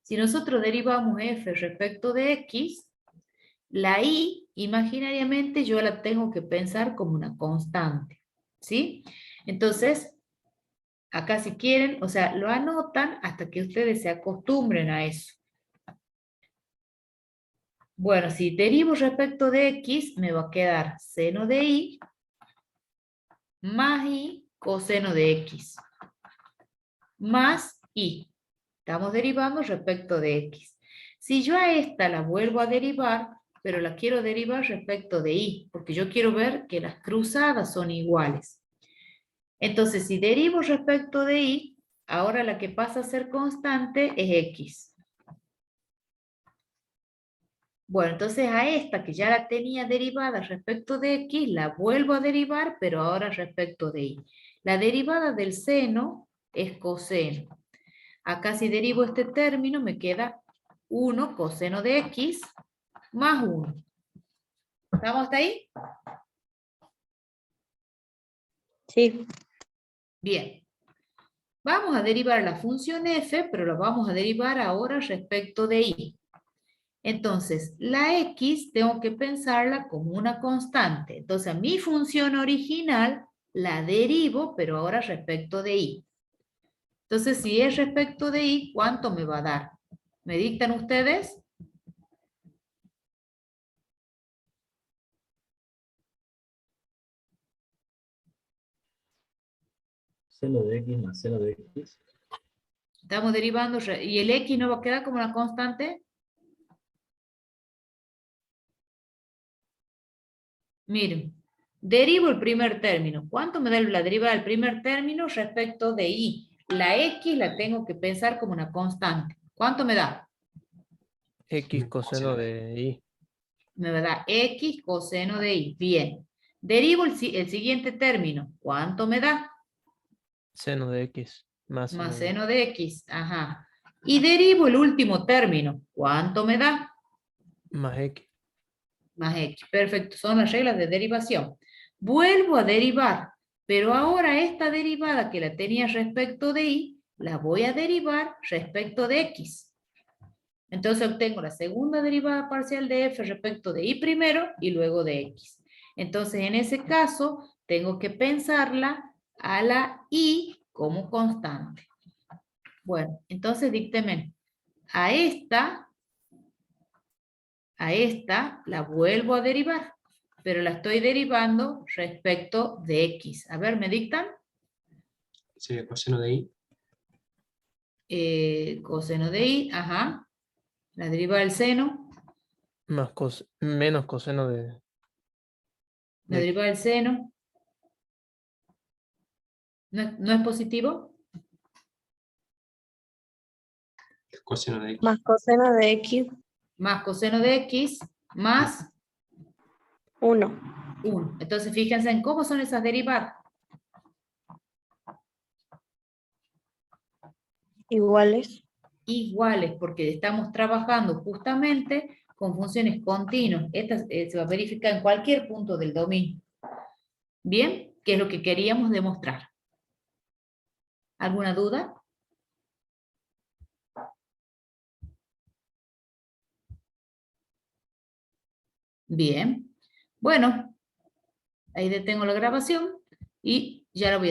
Si nosotros derivamos f respecto de x, la y, imaginariamente, yo la tengo que pensar como una constante. ¿Sí? Entonces, acá si quieren, o sea, lo anotan hasta que ustedes se acostumbren a eso. Bueno, si derivo respecto de x, me va a quedar seno de y más y coseno de x más y. Estamos derivando respecto de x. Si yo a esta la vuelvo a derivar, pero la quiero derivar respecto de y, porque yo quiero ver que las cruzadas son iguales. Entonces, si derivo respecto de y, ahora la que pasa a ser constante es x. Bueno, entonces a esta que ya la tenía derivada respecto de x, la vuelvo a derivar, pero ahora respecto de y. La derivada del seno es coseno. Acá si derivo este término me queda 1 coseno de x más 1. ¿Estamos hasta ahí? Sí. Bien. Vamos a derivar la función f, pero la vamos a derivar ahora respecto de y. Entonces, la x tengo que pensarla como una constante. Entonces, mi función original la derivo, pero ahora respecto de y. Entonces, si es respecto de y, ¿cuánto me va a dar? ¿Me dictan ustedes? Seno de x más seno de x. Estamos derivando, ¿y el x no va a quedar como una constante? Miren, derivo el primer término. ¿Cuánto me da la derivada del primer término respecto de y? La x la tengo que pensar como una constante. ¿Cuánto me da? X coseno de y. Me va a dar x coseno de y. Bien. Derivo el siguiente término. ¿Cuánto me da? Seno de x. Más Más seno seno de x. Ajá. Y derivo el último término. ¿Cuánto me da? más x. Más x. Perfecto. Son las reglas de derivación. Vuelvo a derivar. Pero ahora esta derivada que la tenía respecto de y, la voy a derivar respecto de x. Entonces obtengo la segunda derivada parcial de f respecto de y primero y luego de x. Entonces en ese caso tengo que pensarla a la y como constante. Bueno, entonces dícteme, a esta la vuelvo a derivar, pero la estoy derivando respecto de x. A ver, ¿me dictan? Sería coseno de y. Coseno de y, ajá. La derivada del seno, Más menos coseno de la x. derivada del seno. ¿No es positivo? Coseno de x. Más coseno de x, Más coseno de x, más 1. 1. Entonces, fíjense en cómo son esas derivadas. Iguales. Iguales, porque estamos trabajando justamente con funciones continuas. Esta se va a verificar en cualquier punto del dominio. Bien, ¿qué es lo que queríamos demostrar? ¿Alguna duda? Bien. Bueno, ahí detengo la grabación y ya la voy a